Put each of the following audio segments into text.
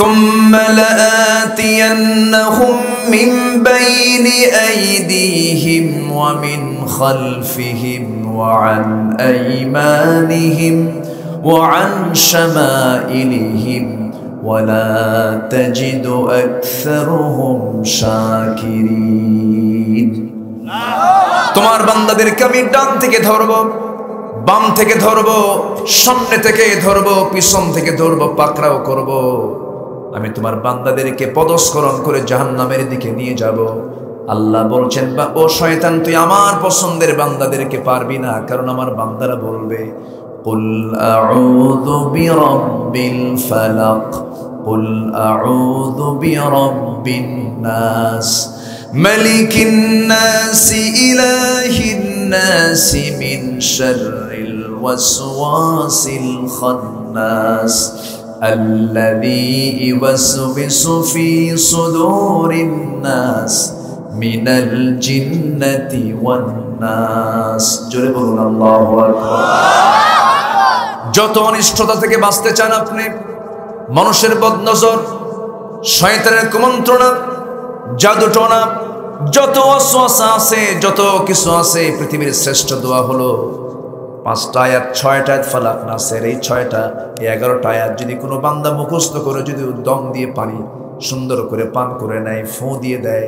ثم لآتينهم من بين أيديهم ومن خلفهم وعن أيمانهم وعن شمائلهم ولا تجد أكثرهم شاكرين তোমার বান্দাদেরকে আমি ডান থেকে ধরব, বাম থেকে ধরব, সামনে থেকে ধরব, পিছন থেকে ধরব, পাকড়াও করব। আমি তোমার বান্দাদেরকে পদস্খলন করে জাহান্নামের দিকে নিয়ে যাব। আল্লাহ বলছেন, বা ও শয়তান, তুই আমার পছন্দের বান্দাদেরকে পারবি না, কারণ আমার বান্দারা বলবে কুল আউযু বিরাব্বিল ফালাক, কুল আউযু বিরাব্বিন নাস, মালিকিন নাস, ইলাহিন নাস, মিন শাররিল ওয়াসওয়াসিল খান্নাস الذي يوسوس في صدور الناس من الجنة والناس জোরে বলুন আল্লাহু আকবার। যত অনিষ্টতা থেকে বাঁচতে চান আপনি, মানুষের বদনজর, শয়তানের কুমন্ত্রণা, জাদুটোনা, যত ওয়াসওয়াসা আছে, যত কিছু আছে, পৃথিবীর শ্রেষ্ঠ দোয়া হলো 5টা আয়াত, 6টা আয়াত ফালাক নাসের। এই 6টা 11টা আয়াত যদি কোনো বান্দা মুখস্থ করে, যদি দম দিয়ে পানি সুন্দর করে পান করে নেয়, ফু দিয়ে দেয়,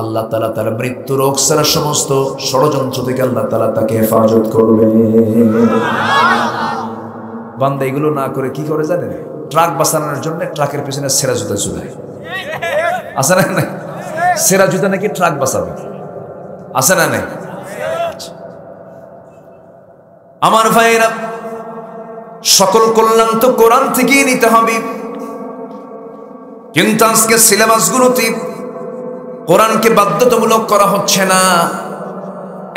আল্লাহ তাআলা তার মৃত্যু, রোগ ছাড়া সমস্ত ষড়যন্ত্র থেকে আল্লাহ তাআলা তাকে হেফাজত করবে। বান্দা এগুলো না করে কি করে জানেন? ট্রাক বাঁচানোর জন্য ট্রাকের পিছনে সেরা জুতা চুলায়। আছে না নাই? সেরা জুতা নাকি ট্রাক বাঁচাবে, আছে না নাই? আমার ভাইয়েরা, সকল কল্যাণ তো কোরআন থেকেই নিতে হবে, কিন্তু আজকে সিলেবাসগুলোতে কোরআনকে বাধ্যতামূলক করা হচ্ছে না।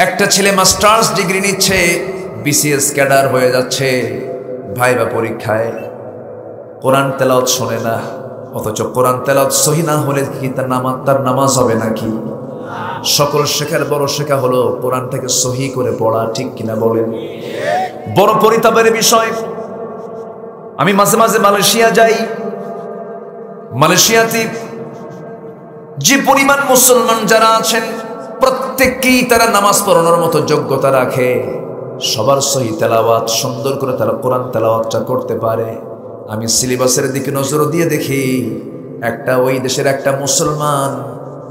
একটা ছেলে মাস্টার্স ডিগ্রি নিচ্ছে, বিসিএস ক্যাডার হয়ে যাচ্ছে, ভাইবা পরীক্ষায় কোরআন তেলাওয়াত শোনে না, অথচ কোরআন তেলাওয়াত সহি না হলে কি তার নামাজ হবে নাকি? সকল শেখার বড় শেখা হলো কোরআনটাকে সহি করে পড়া, ঠিক কিনা বলেন? বড় পরিতাপের বিষয়, আমি মাঝে মাঝে মালয়েশিয়া যাই। মালয়েশিয়াতে যে পরিমাণ মুসলমান যারা আছেন, প্রত্যেককেই তারা নামাজ পড়ানোর মতো যোগ্যতা রাখে, সবার সহি তেলাওয়াত, সুন্দর করে তারা কোরআন তেলাওয়াতটা করতে পারে। আমি সিলেবাসের দিকে নজর দিয়ে দেখি, একটা ওই দেশের একটা মুসলমান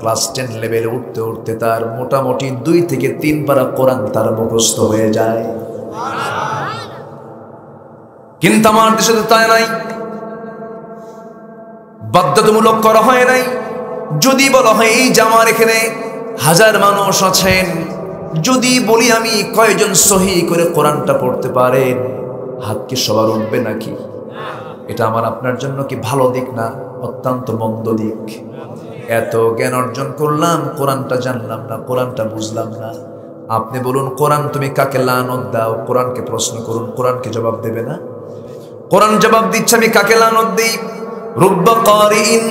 ক্লাস 10 লেভেলে উঠতে উঠতে তার মোটামুটি 2 থেকে 3 পারা কোরআন তার মুখস্থ হয়ে যায়। কিন্তু আমার দেশে তো তাই নাই, বাধ্যতামূলক করা হয় নাই। যদি বলা হয় এই যে আমার এখানে 1000 মানুষ আছেন, যদি বলি আমি কয়জন সহি করে কোরআনটা পড়তে পারেন, হাত কি সবার উঠবে নাকি? এটা আমার আপনার জন্য কি ভালো দিক না অত্যন্ত মন্দ দিক? এত জ্ঞান অর্জন করলাম, কোরআনটা জানলাম না, কোরআনটা বুঝলাম না। আপনি বলুন, কোরআন তুমি কাকে লানত দাও? কোরআনকে প্রশ্ন করুন, কোরআনকে জবাব দেবে না? কোরআন জবাব দিচ্ছে, আমি কাকে লানত দেই? রুব্বা কারিইন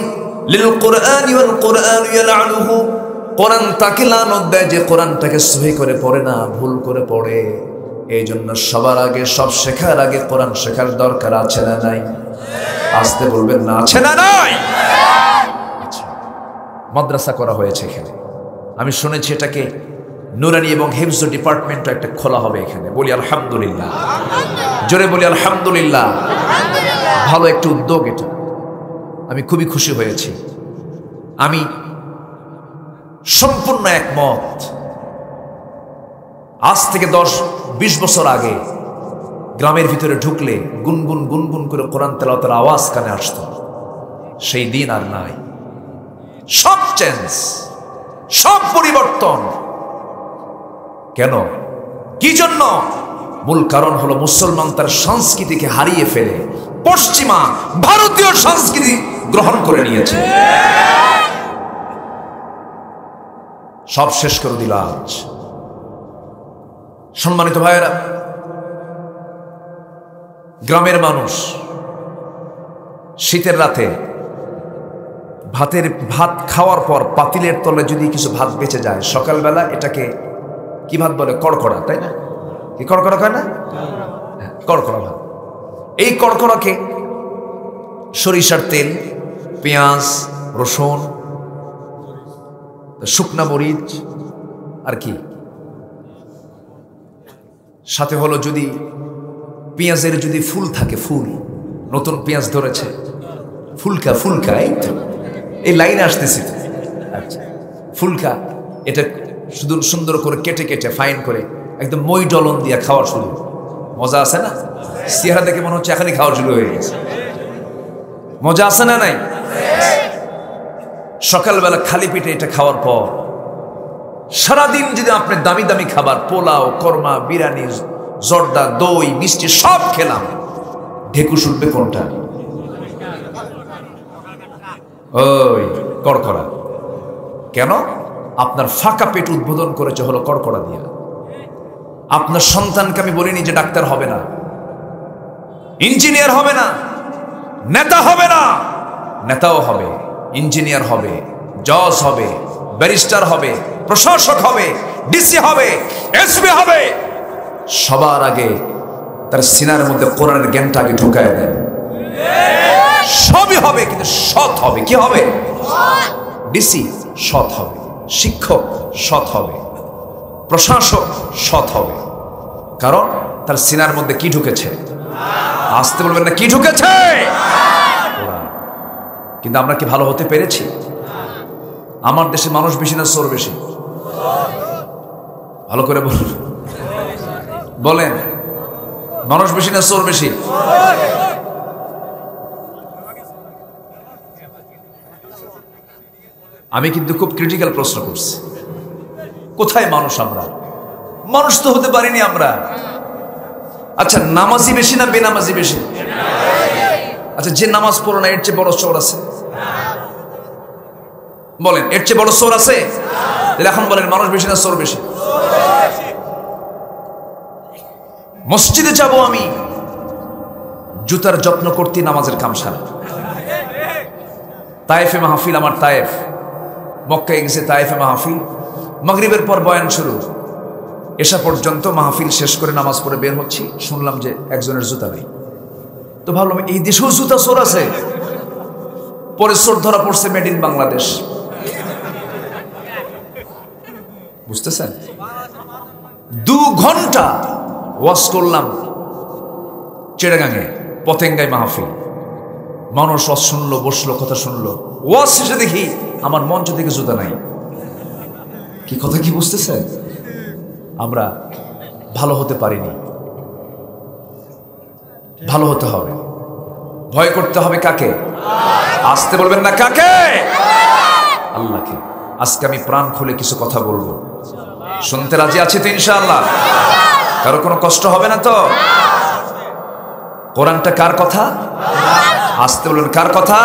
লিল কুরআনি ওয়াল কুরআনু ইয়ালআনুহু। কোরআন তাকে লানত দেয় যে কোরআনটাকে সহি করে পড়ে না, ভুল করে পড়ে। এই জন্য সবার আগে, সব শেখার আগে কোরআন শেখার দরকার আছে না নাই? আসতে বলবেন না, আছে না নাই? মাদ্রাসা করা হয়েছে এখানে, আমি শুনেছি এটাকে নুরানি এবং হিফজ ডিপার্টমেন্টও একটা খোলা হবে এখানে। বলি আলহামদুলিল্লাহ, জোরে বলি আলহামদুলিল্লাহ। ভালো একটা উদ্যোগ এটা, আমি খুবই খুশি হয়েছি। আমি সম্পূর্ণ একমত। আজ থেকে 10-20 বছর আগে গ্রামের ভিতরে ঢুকলে গুনগুন গুনগুন করে কোরআন তেলাওয়াতের আওয়াজ কানে আসতো, সেই দিন আর নাই। সব চেঞ্জ, সব পরিবর্তন। কেন? কি জন্য? মূল কারণ হলো মুসলমান তার সংস্কৃতিকে হারিয়ে ফেলে পশ্চিমা ভারতীয় সংস্কৃতি গ্রহণ করে নিয়েছে। সব শেষ করে দিল আজ। সম্মানিত ভাইয়েরা, গ্রামের মানুষ শীতের রাতে ভাত খাওয়ার পর পাতিলের তলে যদি কিছু ভাত বেঁচে যায়, সকালবেলা এটাকে কি ভাত বলে? কড়কড়া, তাই না? কি কড়কড়া কয় না? কড়কড়া ভাত। এই কড়কড়াকে সরিষার তেল, পেঁয়াজ, রসুন, শুকনা মরিচ, আর কি সাথে হলো যদি পেঁয়াজের যদি ফুল থাকে, ফুল নতুন পেঁয়াজ ধরেছে, ফুলকা ফুলকা, এই তো এই লাইনে আসতেছি। আচ্ছা, ফুলকা, এটা শুধু সুন্দর করে কেটে কেটে ফাইন করে একদম মই ডলন দিয়ে খাওয়া শুরু। মজা আছে না? চেহারা দেখে মনে হচ্ছে এখনই খাওয়া শুরু হয়ে গেছে। মজা আছে না নাই? সকালবেলা খালি পেটে এটা খাওয়ার পর সারাদিন যদি আপনি দামি দামি খাবার, পোলাও, কর্মা, বিরিয়ানি, জর্দা, দই, মিষ্টি সব খেলাম, ঢেকুস উঠবে কোনটা? ওই কড়কড়া। কেন? আপনার ফাঁকা পেট উদ্বোধন করেছে হলো কড়কড়া দিয়া। আপনার সন্তানকে আমি বলিনি যে ডাক্তার হবে না, ইঞ্জিনিয়ার হবে না, নেতা হবে না, নেতাও হবে, ইঞ্জিনিয়ার হবে, জজ হবে, ব্যারিস্টার হবে, প্রশাসক হবে, ডিসি হবে, এসপি হবে। সবার আগে তার সিনার মধ্যে কোরআনের জ্ঞানটা আগে ঢুকায় দেন। সবই হবে, কিন্তু সৎ হবে। কি হবে? ডিসি সৎ হবে, শিক্ষক সৎ হবে, প্রশাসক সৎ হবে। কারণ তার সিনার মধ্যে কি ঢুকেছে? আসতে বলবেন না, কি ঢুকেছে? কিন্তু আমরা কি ভালো হতে পেরেছি? আমার দেশে মানুষ বেশি না চোর বেশি? ভালো করে বলেন, মানুষ বেশি না চোর বেশি? আমি কিন্তু খুব ক্রিটিক্যাল প্রশ্ন করছি। কোথায় মানুষ? আমরা মানুষ তো হতে পারিনি আমরা। আচ্ছা, নামাজি বেশি না বেনামাজি বেশি? আচ্ছা, যে নামাজ পড়ো না এর চেয়ে বড় চোর আছে? বলেন, এর চেয়ে বড় চোর আছে? তাহলে এখন বলেন, মানুষ বেশি না চোর বেশি? মসজিদে যাব আমি, জুতার যত্ন করতে নামাজের কাম সারা। তায়েফে মাহফিল, আমার তায়েফ, মক্কায় গেছে তায়েফে মাহফিল, মাগরিবের পর বয়ান শুরু, এসা পর্যন্ত মাহফিল শেষ করে নামাজ পড়ে বের হচ্ছি, শুনলাম যে একজনের জুতা নেই। তো ভাবলাম এই দেশেও জুতা চোর আছে। পরে চোর ধরা পড়ছে মেড ইন বাংলাদেশ। বুঝতেছেন? 2 ঘন্টা ওয়াজ করলাম চিটাগাঙে, পতেঙ্গায় মাহফিল। মানুষ ওয়াজ শুনলো, বসলো, কথা শুনলো। ওয়াজ শেষে দেখি আমার মঞ্চ থেকে জুতা নাই। কি কথা, কি বুঝতেছেন? আমরা ভালো হতে পারিনি। ভালো হতে হবে, ভয় করতে হবে কাকে? আসতে বলবেন না, কাকে? আল্লাহকে। আজকে আমি প্রাণ খুলে কিছু কথা বলবো, শুনতে রাজি আছি তো ইনশাআল্লাহ? কারো কোনো কষ্ট হবে না তো? কোরআনটা কার কথা? আসতে বলবেন, কার কথা?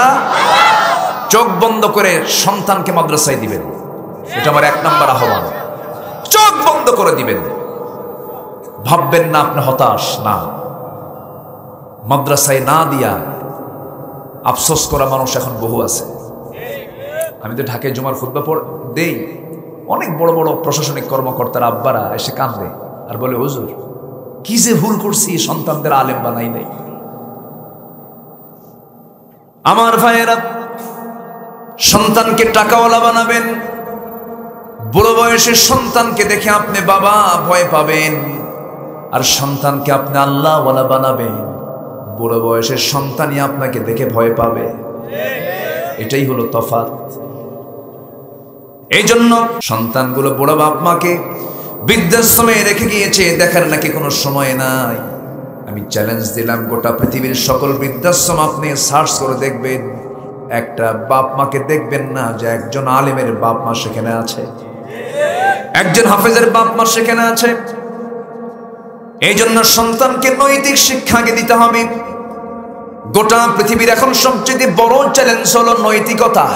চোখ বন্ধ করে সন্তানকে মাদ্রাসায় দিবেন, এটা আমার 1 নম্বর আহ্বান। চোখ বন্ধ করে দিবেন। ভাববেন না আপনি হতাশ, না। মাদ্রাসায় না দিয়া আফসোস করা মানুষ এখন বহু আছে। আমি তো ঢাকায় জুমার খুতবা দেই, অনেক বড় বড় প্রশাসনিক কর্মকর্তার আব্বারা এসে কান্দে আর বলে, হুজুর কি যে ভুল করছি, সন্তানদের আলেম বানাই নাই। আমার ভাইয়েরা, সন্তানকে টাকাওয়ালা বানাবেন, বুড়ো বয়সের সন্তানকে দেখে আপনি বাবা ভয় পাবেন, আর সন্তানকে আপনি আল্লাহওয়ালা বানাবেন, বুড়ো বয়সের সন্তানই আপনাকে দেখে ভয় পাবে। এটাই হলো তফাৎ। এই জন্য সন্তানগুলো বুড়ো বাপ মাকে বৃদ্ধাশ্রমে রেখে গিয়েছে, দেখার নাকি কোনো সময় নাই। আমি চ্যালেঞ্জ দিলাম, গোটা পৃথিবীর সকল বৃদ্ধাশ্রম আপনি সার্চ করে দেখবেন, একটা বাপ মাকে দেখবেন না যে একজন আলেমের বাপ মা সেখানে আছে, একজন হাফেজের বাপ মা সেখানে আছে। এই জন্য সন্তানকে নৈতিক শিক্ষাকে দিতে হবে। গোটা পৃথিবীর এখন সবচেয়ে বড় চ্যালেঞ্জ হলো নৈতিকতা।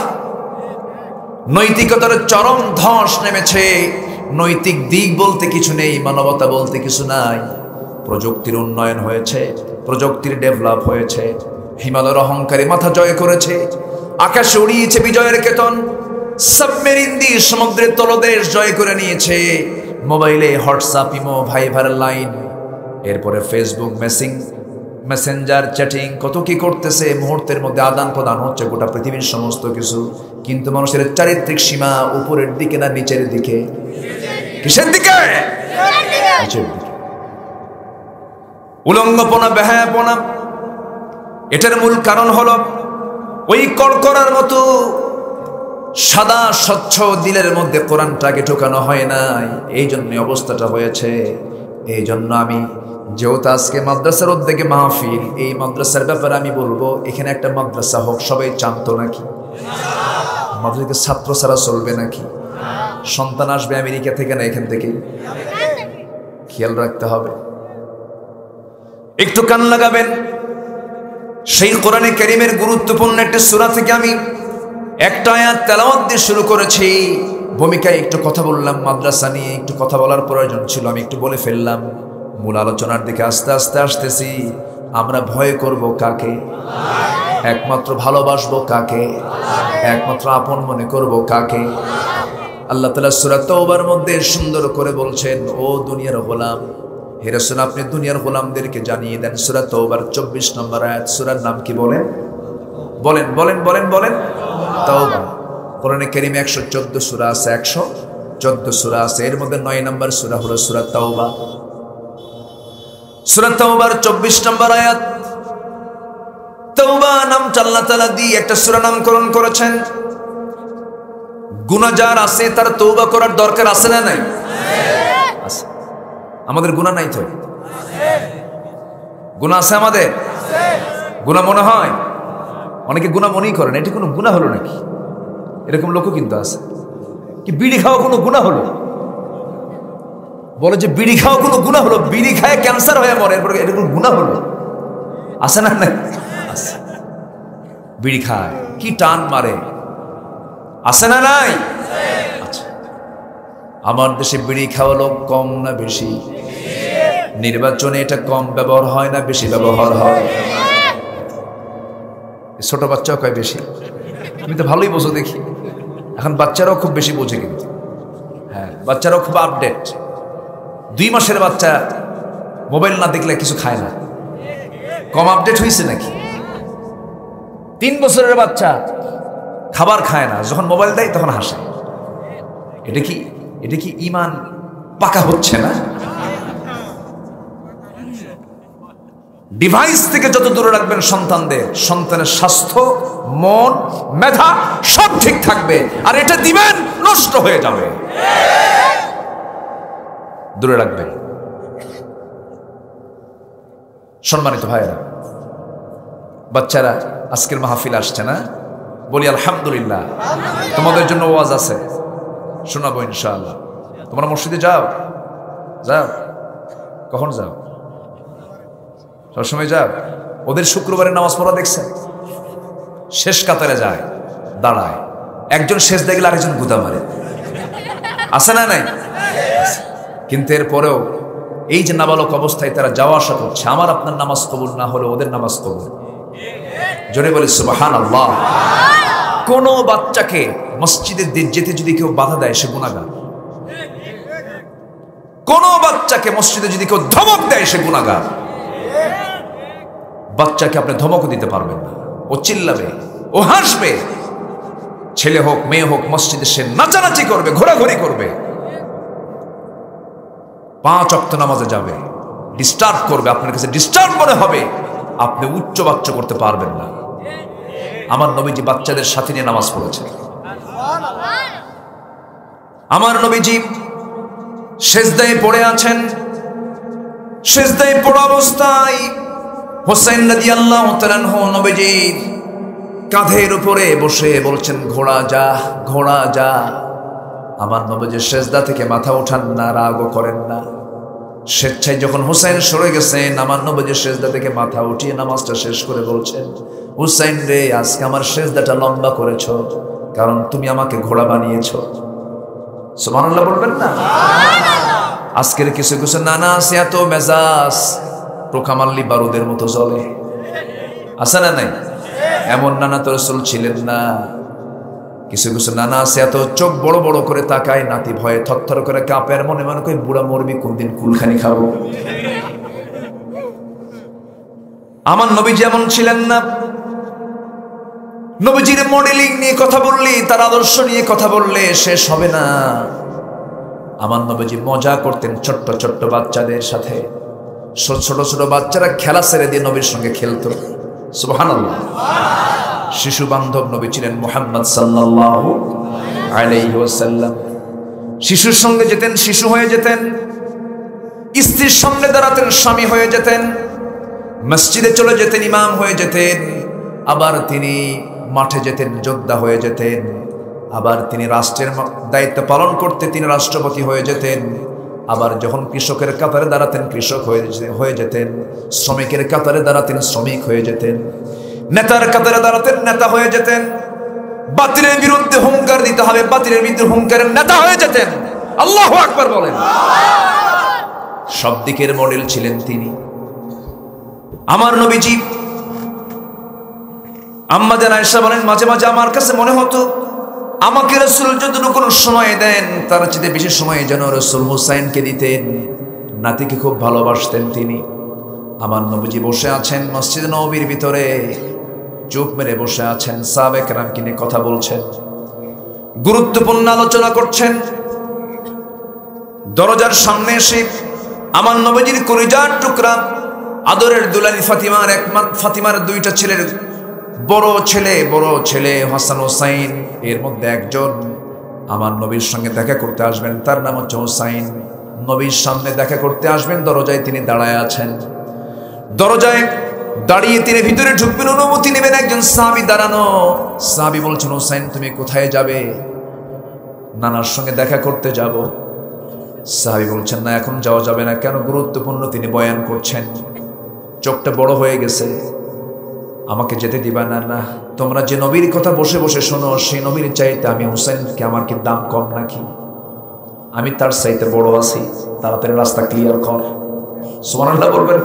নৈতিকতার চরম ধস নেমেছে। নৈতিক দিক বলতে কিছু নেই, মানবতা বলতে কিছু নাই। প্রযুক্তির উন্নয়ন হয়েছে, প্রযুক্তির ডেভেলপ হয়েছে, হিমালয়ের অহংকারী মাথা জয় করেছে, আকাশে উড়িয়েছে বিজয়ের কেতন, সাবমেরিন দিয়ে সমুদ্রের তলদেশ জয় করে নিয়েছে, মোবাইলে হোয়াটসঅ্যাপ, ইমো, ভাইবার লাইন, এরপরে ফেসবুক, মেসেঞ্জার, চ্যাটিং, কত কি করতেছে, মুহূর্তের মধ্যে আদান প্রদান হচ্ছে গোটা পৃথিবীর সমস্ত কিছু। কিন্তু মানুষের চারিত্রিক সীমা উপরের দিকে না নিচের দিকে? কিসের দিকে? নিচের দিকে। উলঙ্গপনা, বেহায়াপনা, এটার মূল কারণ হলো ওই কড়কড়ার মতো সাদা স্বচ্ছ দিলের মধ্যে কোরআনটাকে ঢোকানো হয় নাই, এই জন্য অবস্থাটা হয়েছে। এই জন্য আমি যেহেতু আজকে মাদ্রাসার উদ্যোগে মাহফিল, এই মাদ্রাসার ব্যাপারে আমি বলবো, এখানে একটা মাদ্রাসা হোক। সবাই চান্ত নাকি? মাদ্রাসাকে ছাত্র ছাড়া চলবে নাকি? সন্তান আসবে আমেরিকা থেকে না এখান থেকে? খেয়াল রাখতে হবে, একটু কান লাগাবেন। সেই কোরআনে কারীমের গুরুত্বপূর্ণ একটা সূরা থেকে আমি একটা আয়াত তেলাওয়াত দিয়ে শুরু করেছি। ভূমিকায় একটু কথা বললাম, মাদ্রাসা নিয়ে একটু কথা বলার প্রয়োজন ছিল, আমি একটু বলে ফেললাম। মূল আলোচনার দিকে আস্তে আস্তে আসতেছি। আমরা ভয় করব কাকে? একমাত্র ভালোবাসবো কাকে? একমাত্র আপন মনে করব কাকে? আল্লাহ তাআলা সূরা তাওবার মধ্যে সুন্দর করে বলছেন, ও দুনিয়ার গোলাম, হে রাসূল আপনি দুনিয়ার গোলামদেরকে জানিয়ে দেন। সূরা তাওবার 24 নম্বর আয়াত। সূরার নাম কি বলেন? বলেন বলেন বলেন বলেন। তাওবা। কোরআনে কারীমে 114 সূরা আছে, 114 সূরা আছে, এর মধ্যে 9 নম্বর সূরা হলো সূরা তাওবা। সূরা তাওবার 24 নম্বর আয়াত। তাওবা নামটা আল্লাহ তাআলা দিয়ে একটা সূরা নামকরণ করেছেন। গুনাহ যার আছে তার তওবা করার দরকার আছে না নাই? আছে। আমাদের গুনাহ নাই তো? গুনাহ আছে আমাদের? গুনাহ মনে হয়? অনেকে গুনাহ মনেই করেন, এটা কোনো গুনাহ হলো নাকি? এরকম লোকও কিন্তু আছে। কি বিড়ি খাওয়া কোনো গুনাহ হলো? বলে যে বিড়ি খাওয়া কোনো গুনাহ হলো? বিড়ি খায় ক্যান্সার হয়ে মরে, এরপরে এটা কোনো গুনাহ হলো? আছে না নাই? আছে। বিড়ি খায়, কি টান মারে, আছে না নাই? আচ্ছা, আমার দেশে বিড়ি খাওয়া লোক কম না বেশি? নির্বাচনে এটা কম ব্যবহার হয় না বেশি ব্যবহার হয়? ছোট বাচ্চাও কয় বেশি। তুমি তো ভালোই বোঝো দেখি। এখন বাচ্চারাও খুব বেশি বোঝে কিন্তু। হ্যাঁ, বাচ্চারাও খুব আপডেট। 2 মাসের বাচ্চা মোবাইল না দেখলে কিছু খায় না। কম আপডেট হয়েছে নাকি? 3 বছরের বাচ্চা খাবার খায় না, যখন মোবাইল দেয় তখন হাসে। এটা কি ঈমান পাকা হচ্ছে না? ডিভাইস থেকে যত দূরে রাখবেন সন্তানদের, সন্তানের স্বাস্থ্য, মন, মেধা সব ঠিক থাকবে। আর এটা দিবেন, নষ্ট হয়ে যাবে। দূরে রাখবেন। সম্মানিত ভাইয়েরা, বাচ্চারা আজকের মাহফিল আসছে না? বলি আলহামদুলিল্লাহ। তোমাদের জন্য ওয়াজ আছে, শোনাবো ইনশাআল্লাহ। তোমরা মসজিদে যাও? যাও? কখন যাও? সবসময় যাও? ওদের শুক্রবারের নামাজ পড়া দেখছেন? শেষ কাতারে যায়, দাঁড়ায়, একজন শেষ দেখলে আরেকজন গুদা মারে। আছে না নাই? কিন্তু এরপরেও এই যে নাবালক অবস্থায় তারা যাওয়া আসা করছে, আমার আপনার নামাজ কবুল না হলে ওদের নামাজ কবুল। জোরে বলি সুবহানাল্লাহ। কোন বাচ্চাকে মসজিদে যেতে যদি কেউ বাধা দেয় সে গুনাহগার। কোন বাচ্চাকে মসজিদে যদি কেউ ধমক দেয় সে গুনাহগার। বাচ্চাকে আপনি ধমকও দিতে পারবেন না। ও চিল্লাবে, ও হাসবে, ছেলে হোক মেয়ে হোক, মসজিদে সে নাচানাচি করবে, ঘোরাঘুরি করবে, 5 ওয়াক্ত নামাজে যাবে, ডিস্টার্ব করবে, আপনার কাছে ডিস্টার্ব মনে হবে, আপনি উচ্চ বাচ্চা করতে পারবেন না। আমার নবীজি বাচ্চাদের সাথে নিয়ে নামাজ পড়েছেন। আমার নবীজি সেজদায় পড়ে আছেন। সেজদায় পড়া অবস্থায় হোসেন রাদিয়াল্লাহু তাআলা আনহু নবীজির কাঁধের উপরে বসে বলছেন, ঘোড়া যা, ঘোড়া যা। আমার নবীজির সেজদা থেকে মাথা ওঠান না, রাগও করেন না। স্বেচ্ছায় যখন হোসেন সরে গেছেন, আমার নবীজির সেজদা থেকে মাথা উঠিয়ে নামাজটা শেষ করে বলছেন, হুসাইন রে, আজকে আমার সেজদাটা লম্বা করেছ, কারণ তুমি আমাকে ঘোড়া বানিয়েছ। সুবহানাল্লাহ বলবেন না? আজকের কিছু কিছু নানা আছে এত মেজাজ, প্রকামাল্লি বারুদের মতো জ্বলে। আছে না নাই? এমন নানা তো রাসূল ছিলেন না। কিছু কিছু নানা আছে এত চোখ বড় বড় করে তাকায়, নাতি ভয়ে থরথর করে কাঁপে, মনে মনে কই বুড়া মরবি, কোনদিন কুলখানি খাবো। আমার নবীজি এমন ছিলেন না। নবীজির মডেলিং নিয়ে কথা বললে, তার আদর্শ নিয়ে কথা বললে শেষ হবে না। আমার নবীজি মজা করতেন ছোট্ট ছোট্ট বাচ্চাদের সাথে। ছোট ছোট বাচ্চারা খেলা ছেড়ে দিয়ে নবীর সঙ্গে খেলতো। সুবহানাল্লাহ। শিশু বান্ধব নবী ছিলেন মুহাম্মদ সাল্লাল্লাহু আলাইহি ওয়াসাল্লাম। শিশুর সঙ্গে যেতেন, শিশু হয়ে যেতেন। স্ত্রীর সামনে দাঁড়াতেন, স্বামী হয়ে যেতেন। মসজিদে চলে যেতেন, ইমাম হয়ে যেতেন। আবার তিনি মাঠে যেতেন, যোদ্ধা হয়ে যেতেন। আবার তিনি রাষ্ট্রের দায়িত্ব পালন করতে তিনি রাষ্ট্রপতি হয়ে যেতেন। আবার যখন কৃষকের কাতারে দাঁড়াতেন, কৃষক হয়ে যেতেন। শ্রমিকের কাতারে দাঁড়াতেন, শ্রমিক হয়ে যেতেন। নেতার কাতারে দাঁড়াতেন, নেতা হয়ে যেতেন। বাতিলের বিরুদ্ধে হুঙ্কার দিতে হবে, বাতিলের বিরুদ্ধে হুঙ্কারের নেতা হয়ে যেতেন। আল্লাহু আকবার বলেন। সব দিকের মডেল ছিলেন তিনি। আমার নবীজি, আম্মা জান আয়েশা বলেন, মাঝে মাঝে আমার কাছে মনে হতো আমাকে রাসূল যতটুকু কোনো সময় দেন তার চেয়ে বেশি সময় যেন রাসূল হুসাইনকে দিতেন। নাতিকে খুব ভালোবাসতেন তিনি। আমার নবীজি বসে আছেন মসজিদ নববীর ভিতরে, চোখ মেরে বসে আছেন, সাহাবায়ে কেরামকে নিয়ে কথা বলছেন, গুরুত্বপূর্ণ আলোচনা করছেন। দরজার সামনে এসে আমার নবীজির কলিজার টুকরা আদরের দুলালি ফাতিমার দুইটা ছেলের বড় ছেলে হাসান হোসাইন, এর মধ্যে একজন আমার নবীর সঙ্গে দেখা করতে আসবেন, তার নাম হচ্ছে হোসাইন। নবীর সামনে দেখা করতে আসবেন, দরজায় তিনি দাঁড়ায় আছেন। দরজায় দাঁড়িয়ে তিনি ভিতরে ঢুকবেন, অনুমতি নেবেন। একজন সাহাবী দাঁড়ানো। সাহাবী বলছেন, হোসাইন তুমি কোথায় যাবে? নানার সঙ্গে দেখা করতে যাব। সাহাবী বলছেন, না এখন যাওয়া যাবে না। কেন? গুরুত্বপূর্ণ তিনি বয়ান করছেন, চোখটা বড় হয়ে গেছে, আমাকে যেতে দিবা না? না, তোমরা যে নবীর কথা বসে বসে শোনো সেই নবীর চাইতে আমি হুসাইনকে, আমার কি দাম কম নাকি? আমি তার চাইতে বড় আছি, তাড়াতাড়ি রাস্তা ক্লিয়ার কর। সুবহানাল্লাহ বলবেন।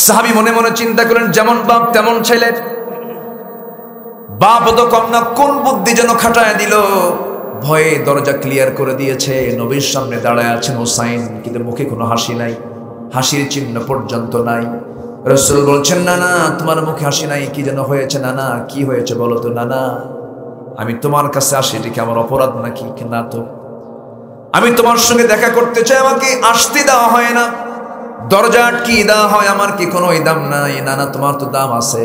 সাহাবী মনে মনে চিন্তা করেন, যেমন বাপ তেমন ছেলে। বাপ তো কম না, কোন বুদ্ধি যেন খাটায় দিল। ভয়ে দরজা ক্লিয়ার করে দিয়েছে। নবীর সামনে দাঁড়ায় আছেন হোসাইন, কিন্তু মুখে কোনো হাসি নাই, হাসির চিহ্ন পর্যন্ত নাই। রাসূল বলছেন, না না তোমার মুখে হাসি নাই, কি যেন হয়েছে? না না কি হয়েছে বলো তো? না না আমি তোমার কাছে আসি, এটা কি আমার অপরাধ নাকি? না তো, আমি তোমার সঙ্গে দেখা করতে চাই, আমাকে আসতে দেওয়া হয় না, দরজা আটকিয়ে দেওয়া হয়, আমার কি কোনো দাম নাই? না না তোমার তো দাম আছে।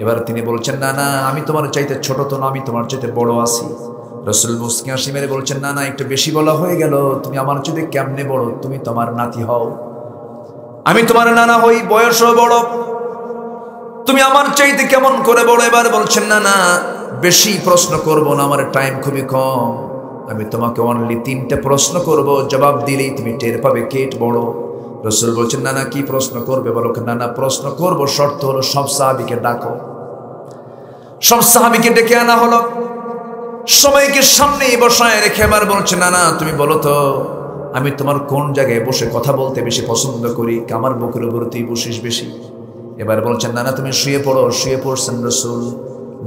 এবার তিনি বলছেন, না না আমি তোমার চাইতে ছোট তো না, আমি তোমার চাইতে বড় আছি। রাসূল মুস্কি হাসি মেরে বলছেন, না না একটু বেশি বলা হয়ে গেল, তুমি আমার চাইতে কেমনে বড়? তুমি তোমার নাতি হও, আমি তোমার নানা হই, বয়সও বড়, তুমি আমার চাইতে কেমন করে বড়? এবার বলছেন, না না বেশি প্রশ্ন করব না, আমার টাইম খুবই কম, আমি তোমাকে অনলি 3টা প্রশ্ন করব, জবাব দিলেই তুমি টের পাবে কে বড়। রাসূল বলছেন, না না কি প্রশ্ন করবে বলো? না না প্রশ্ন করব, শর্ত হলো সব সাহাবীকে ডাকো। সব সাহাবীকে ডেকে আনা হলো, সবাইকে সামনেই বসায় রেখে এবার বলছে, না না তুমি বলো তো আমি তোমার কোন জায়গায় বসে কথা বলতে বেশি পছন্দ করি? আমার বুকের উপর তুই বসিস বেশি। এবার বলছেন, না না তুমি শুয়ে পড়ো। শুয়ে পড়ছেন রাসূল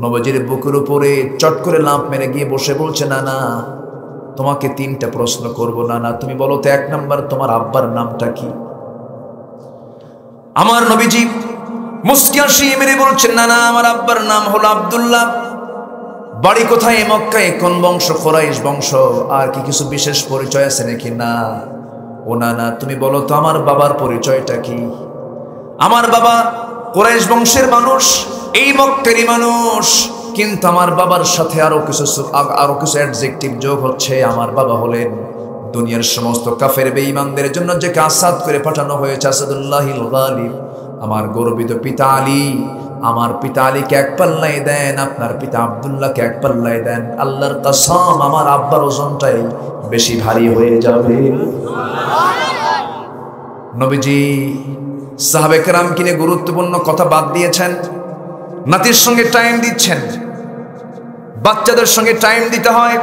নবীজির বুকের উপরে, চট করে লাফ মেরে গিয়ে বসে বলছে, না না তোমাকে 3টা প্রশ্ন করব। না না তুমি বলো তো 1 নাম্বার তোমার আব্বার নামটা কি? আমার নবীজি মুস্কি হাসি মেরে বলছেন, না না আমার আব্বার নাম হলো আব্দুল্লাহ। বাড়ি কোথায়? মক্কায়। কোন বংশ? কুরাইশ বংশ। আর কি কিছু বিশেষ পরিচয় আছে নাকি? না। ও না না তুমি বলো তো আমার বাবার পরিচয়টা কি? আমার বাবা কুরাইশ বংশের মানুষ, এই মক্কারই মানুষ, কিন্তু আমার বাবার সাথে আরো কিছু অ্যাডজেক্টিভ যোগ হচ্ছে। আমার বাবা হলেন দুনিয়ার সমস্ত কাফের বেঈমানদের জন্য যে আসাদ করে পাঠানো হয়েছে, আসাদুল্লাহিল গালিব। আমার গর্বিত পিতা আলী, আমার পিতা আলীকে 1 পাল্লায় দেন, আপনার পিতা আব্দুল্লাহকে 1 পাল্লায় দেন, আল্লাহর কসম আমার আব্বার ওজনটাই বেশি ভারী হয়ে যাবে। নবীজি সাহাবায়ে কেরামকে নিয়ে গুরুত্বপূর্ণ কথা বাদ দিয়েছেন, নাতির সঙ্গে টাইম দিচ্ছেন। বাচ্চাদের সঙ্গে টাইম দিতে হয়,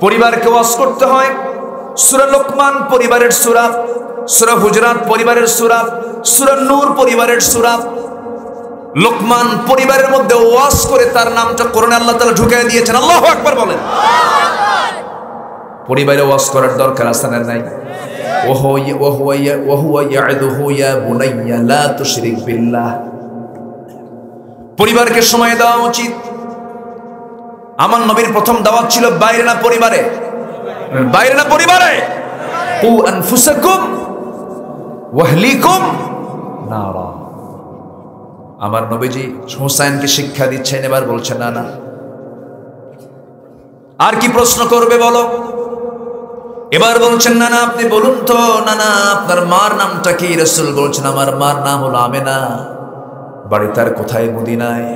পরিবারকে ওয়াজ করতে হয়। সূরা লোকমান পরিবারের সূরা, সূরা হুজরাত পরিবারের সূরা, সূরা নূর পরিবারের সূরা। লোকমান পরিবারের মধ্যে ওয়াজ করে তার নামটা কোরআনে আল্লাহ তাআলা ঢুকিয়ে দিয়েছেন। আল্লাহু আকবার বলেন। পরিবারে ওয়াজ করার দরকার আছে না নাই? ওহুয়া ইয়া'দুহু ইয়া বুনাইয়া লা তুশরিক বিল্লাহ। পরিবারকে সময় দেওয়া উচিত। আমার নবীর প্রথম দাওয়াত ছিল বাইরে না পরিবারে? বাইরে না পরিবারে? কু আনফুসাকুম ওয়া আহলিকুম নারা। আমার নবীজি হুসাইনকে শিক্ষা দিচ্ছেন, এবার বলছেন না না আর কি প্রশ্ন করবে বলো। এবার বলছেন না না আপনি বলুন তো, না না আপনার মার নামটা কি? রাসূল বলছেন আমার মার নাম হলো আমেনা, বাড়ি তার কোথায়? মদিনায়।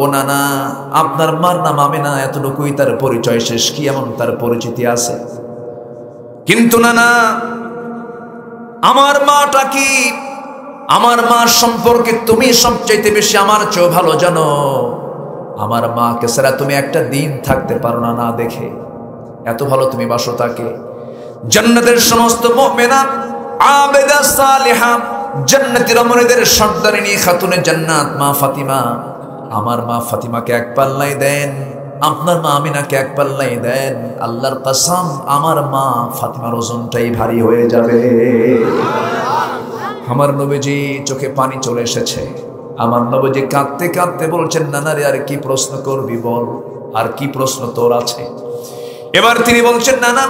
ও না না আপনার মার নাম আমেনা, এতটুকুই তার পরিচয়, শেষ কি এমন তার পরিচিতি আছে? কিন্তু না না আমার মাটা কি? আমার মার সম্পর্কে তুমি সবচাইতে বেশি আমার চেয়েও ভালো জানো। আমার মাকে ছাড়া তুমি একটা দিন থাকতে পারো না না দেখে, এত ভালো তুমি বাসো তাকে। জান্নাতের সমস্ত মুমিনা আবেদা সালিহা জান্নাতি রমণীদের সর্দারিনী খাতুনে জান্নাত মা ফাতিমা, আমার মা ফাতিমাকে এক পাল্লাই দেন, আপনার মা আমিনাকে এক পাল্লাই দেন। আল্লাহর কসম আমার মা ফাতিমার ওজনটাই ভারী হয়ে যাবে। আমার নবীজি চোখে পানি চলে এসেছে। আমার নবীজি কাঁদতে কাঁদতে বলছেন নানা রে আর কি প্রশ্ন করবি বল, আর কি প্রশ্ন তোর আছে? এবার তিনি বলছেন নানা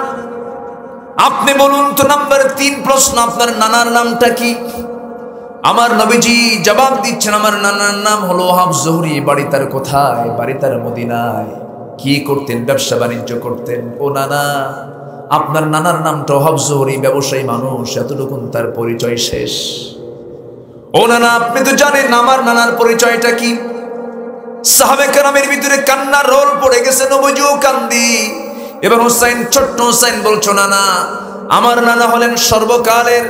আপনি বলুন তো, নাম্বার 3 প্রশ্ন, আপনার নানার নামটা কি? আমার নবীজি জবাব দিচ্ছেন আমার নানার নাম হলো ওয়াহাব জোহরি, বাড়ি তার কোথায়? বাড়ি তার মদিনায়। কি করতেন? ব্যবসা বাণিজ্য করতেন। ও নানা আপনার নানার নামটা ওয়াহাব জোহরি, ব্যবসায়ী মানুষ, এতটুকু তার পরিচয় শেষ। ও নানা আপনি তো জানেন আমার নানার পরিচয়টা কি? সাহাবে কেরামের ভিতরে কান্নার রোল পড়ে গেছে, নবীজিও কান্দি। এবার হুসাইন, ছোট্ট হুসাইন বলছো নানা আমার নানা হলেন সর্বকালের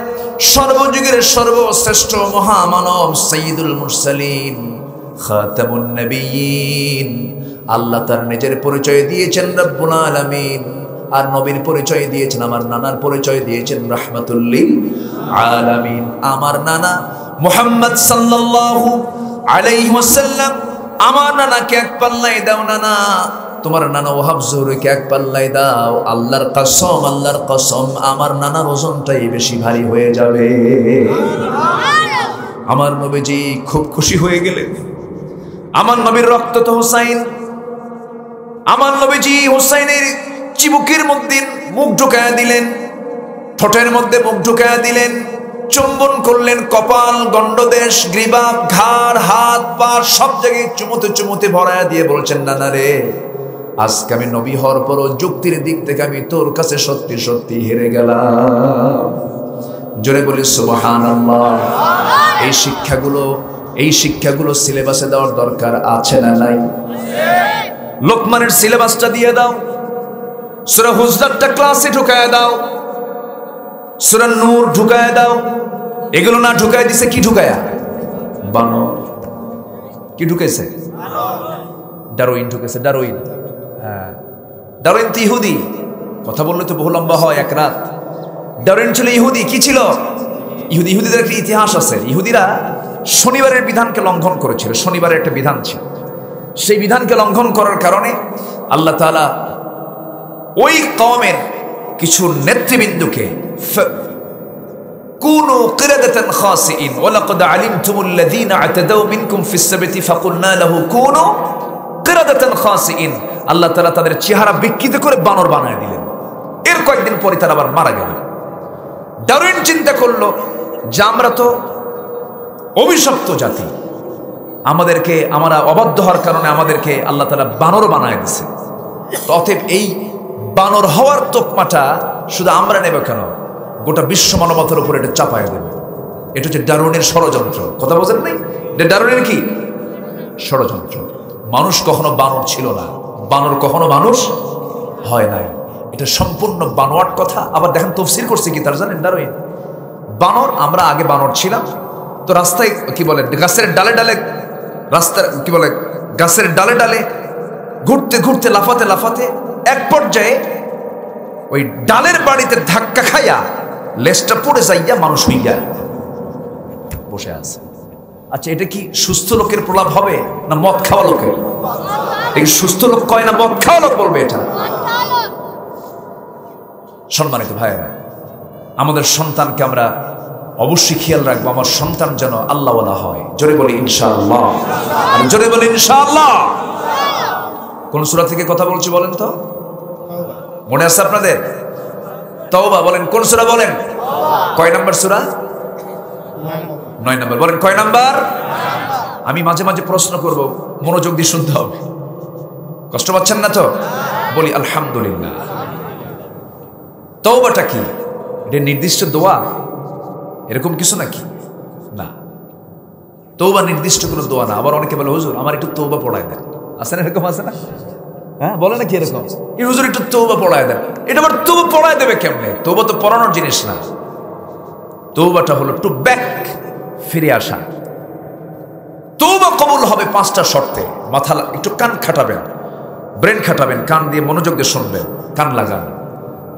সর্বযুগের সর্বশ্রেষ্ঠ মহামানব, সাইয়্যিদুল মুরসালিন, খাতামুন নবিয়্যিন। আল্লাহ তার নিজের পরিচয় দিয়েছেন রব্বুল আলামিন, আর নবীর পরিচয় দিয়েছেন, আমার নানার পরিচয় দিয়েছেন রাহমাতুল লিল আলামিন। আমার নানা মুহাম্মদ সাল্লাল্লাহু আলাইহি ওয়াসাল্লাম, আমার নানাকে এক পাল্লাই দাও নানা, তোমার নানা ওয়াহাব জোহরিকে এক পাল্লাই দাও। আল্লাহর কসম, আল্লাহর কসম আমার নানার ওজনটাই বেশি ভারী হয়ে যাবে। আমার নবীজি খুব খুশি হয়ে গেলেন। আমার নবীর রক্ত তো হুসাইন। আমার নবীজি হুসাইনের চিবুকের মধ্যে মুখ ঢুকায়া দিলেন, ঠোঁটের মধ্যে মুখ ঢুকায়া দিলেন, চুম্বন করলেন কপাল, গণ্ডদেশ, গ্রীবা, ঘাড়, হাত পা সব জায়গায় চুমুতে চুমুতে ভরায়া দিয়ে বলছেন নানা রে আজকে আমি নবী হওয়ার পরও যুক্তির দিক থেকে আমি তোর কাছে সত্যি সত্যি হেরে গেলাম। জোরে বলি সুবহানাল্লাহ। এই শিক্ষাগুলো সিলেবাসে দেওয়ার দরকার আছে না নাই? লোকমানের সিলেবাসটা দিয়ে দাও, সূরা হুজরাতটা ক্লাসে ঢুকায়া দাও, সূরা নূর ঢুকায়া দাও। এগুলো না ঢুকায় দিছে কি ঢুকায়া? বানর। কি ঢুকাইছে? ডারউইন ঢুকেছে। ডারউইন, হ্যাঁ ডারউইন তো ইহুদি। কথা বললে তো বহু লম্বা হয় এক রাত। ডারউইন ছিল ইহুদি। কি ছিল? ইহুদিদের একটা ইতিহাস আছে। ইহুদিরা শনিবারের বিধানকে লঙ্ঘন করেছিল। শনিবারের একটা বিধান ছিল, সেই বিধানকে লঙ্ঘন করার কারণে আল্লাহ তাআলা ওই কওমের কিছু নেতৃবৃন্দকে কুনু কিরাদাতান খাসিইন ওয়ালাকাদ আলিমতুমুল্লাযীনা আতাদাউ মিনকুম ফিস সাবতি ফাকুলনা লাহু কুনু কিরাদাতান খাসিইন। আল্লাহ তাআলা তাদের চেহারা বিকৃত করে বানর বানায় দিলেন। এর কয়েকদিন পরে তারা আবার মারা গেল। ডারউইন চিন্তা করলো যে আমরা তো অভিশপ্ত জাতি, আমরা অবাধ্য হওয়ার কারণে আমাদেরকে আল্লাহ তাআলা বানর বানায় দিয়েছে। অতএব এই বানর হওয়ার তোকমাটা শুধু আমরা নেব কেন, গোটা বিশ্ব মানবতার উপর এটা চাপায় দেবে। এটা হচ্ছে ডারউইনের ষড়যন্ত্র। কথা বোঝেন নাই? এটা ডারউইনের কি ষড়যন্ত্র। মানুষ কখনো বানর ছিল না, বানর কখনো মানুষ হয় নাই। এটা সম্পূর্ণ বানোয়াট কথা। আবার দেখেন তাফসীর করছে কি তার জানেন? ডারউইন বানর, আমরা আগে বানর ছিলাম তো রাস্তায় কি বলে গাছের ডালে ডালে, রাস্তার কি বলে গাছের ডালে ডালে ঘুরতে ঘুরতে লাফাতে লাফাতে এক পর্যায়ে ওই ডালের বাড়িতে ধাক্কা খাইয়া লেজটা পড়ে যাইয়া মানুষ হইয়া বসে আছে। আচ্ছা এটা কি সুস্থ লোকের প্রলাপ হবে না মদ খাওয়া লোকের? এই সুস্থ লোক কয় না মদ খাওয়া লোক বলবে এটা? সম্মানিত ভাইয়েরা, আমাদের সন্তানকে আমরা অবশ্যই খেয়াল রাখবো, আমার সন্তান যেন আল্লাহওয়ালা হয়। জোরে বলি ইনশাআল্লাহ, আর জোরে বলি ইনশাআল্লাহ। কোন সূরা থেকে কথা বলছি বলেন তো, মনে আছে আপনাদের? তাওবা বলেন, কোন সূরা বলেন? কয় নাম্বার সূরা? 9 নাম্বার। বলেন কয় নাম্বার? আমি মাঝে মাঝে প্রশ্ন করব, মনোযোগ দিয়ে শুনতে হবে। কষ্ট পাচ্ছেন না তো? বলি আলহামদুলিল্লাহ। তাওবাটা কি? এটা নির্দিষ্ট দোয়া এরকম কিছু নাকি? না, তওবা নির্দিষ্ট কোনো দোয়া না। আবার অনেকে বলে হুজুর আমার একটু তওবা পড়ায় দেন, আছে না এরকম? আছে না? হ্যাঁ, বলে নাকি এরকম, এই হুজুর একটু তওবা পড়ায় দেন। এটা আবার তওবা পড়ায় দেবে কেমনে? তওবা তো পড়ানোর জিনিস না। তওবাটা হলো টু ব্যাক, ফিরে আসা। তওবা কবুল হবে 5টা শর্তে। মাথা একটু কান খাটাবেন, ব্রেন খাটাবেন, কান দিয়ে মনোযোগ দিয়ে শুনবেন, কান লাগান।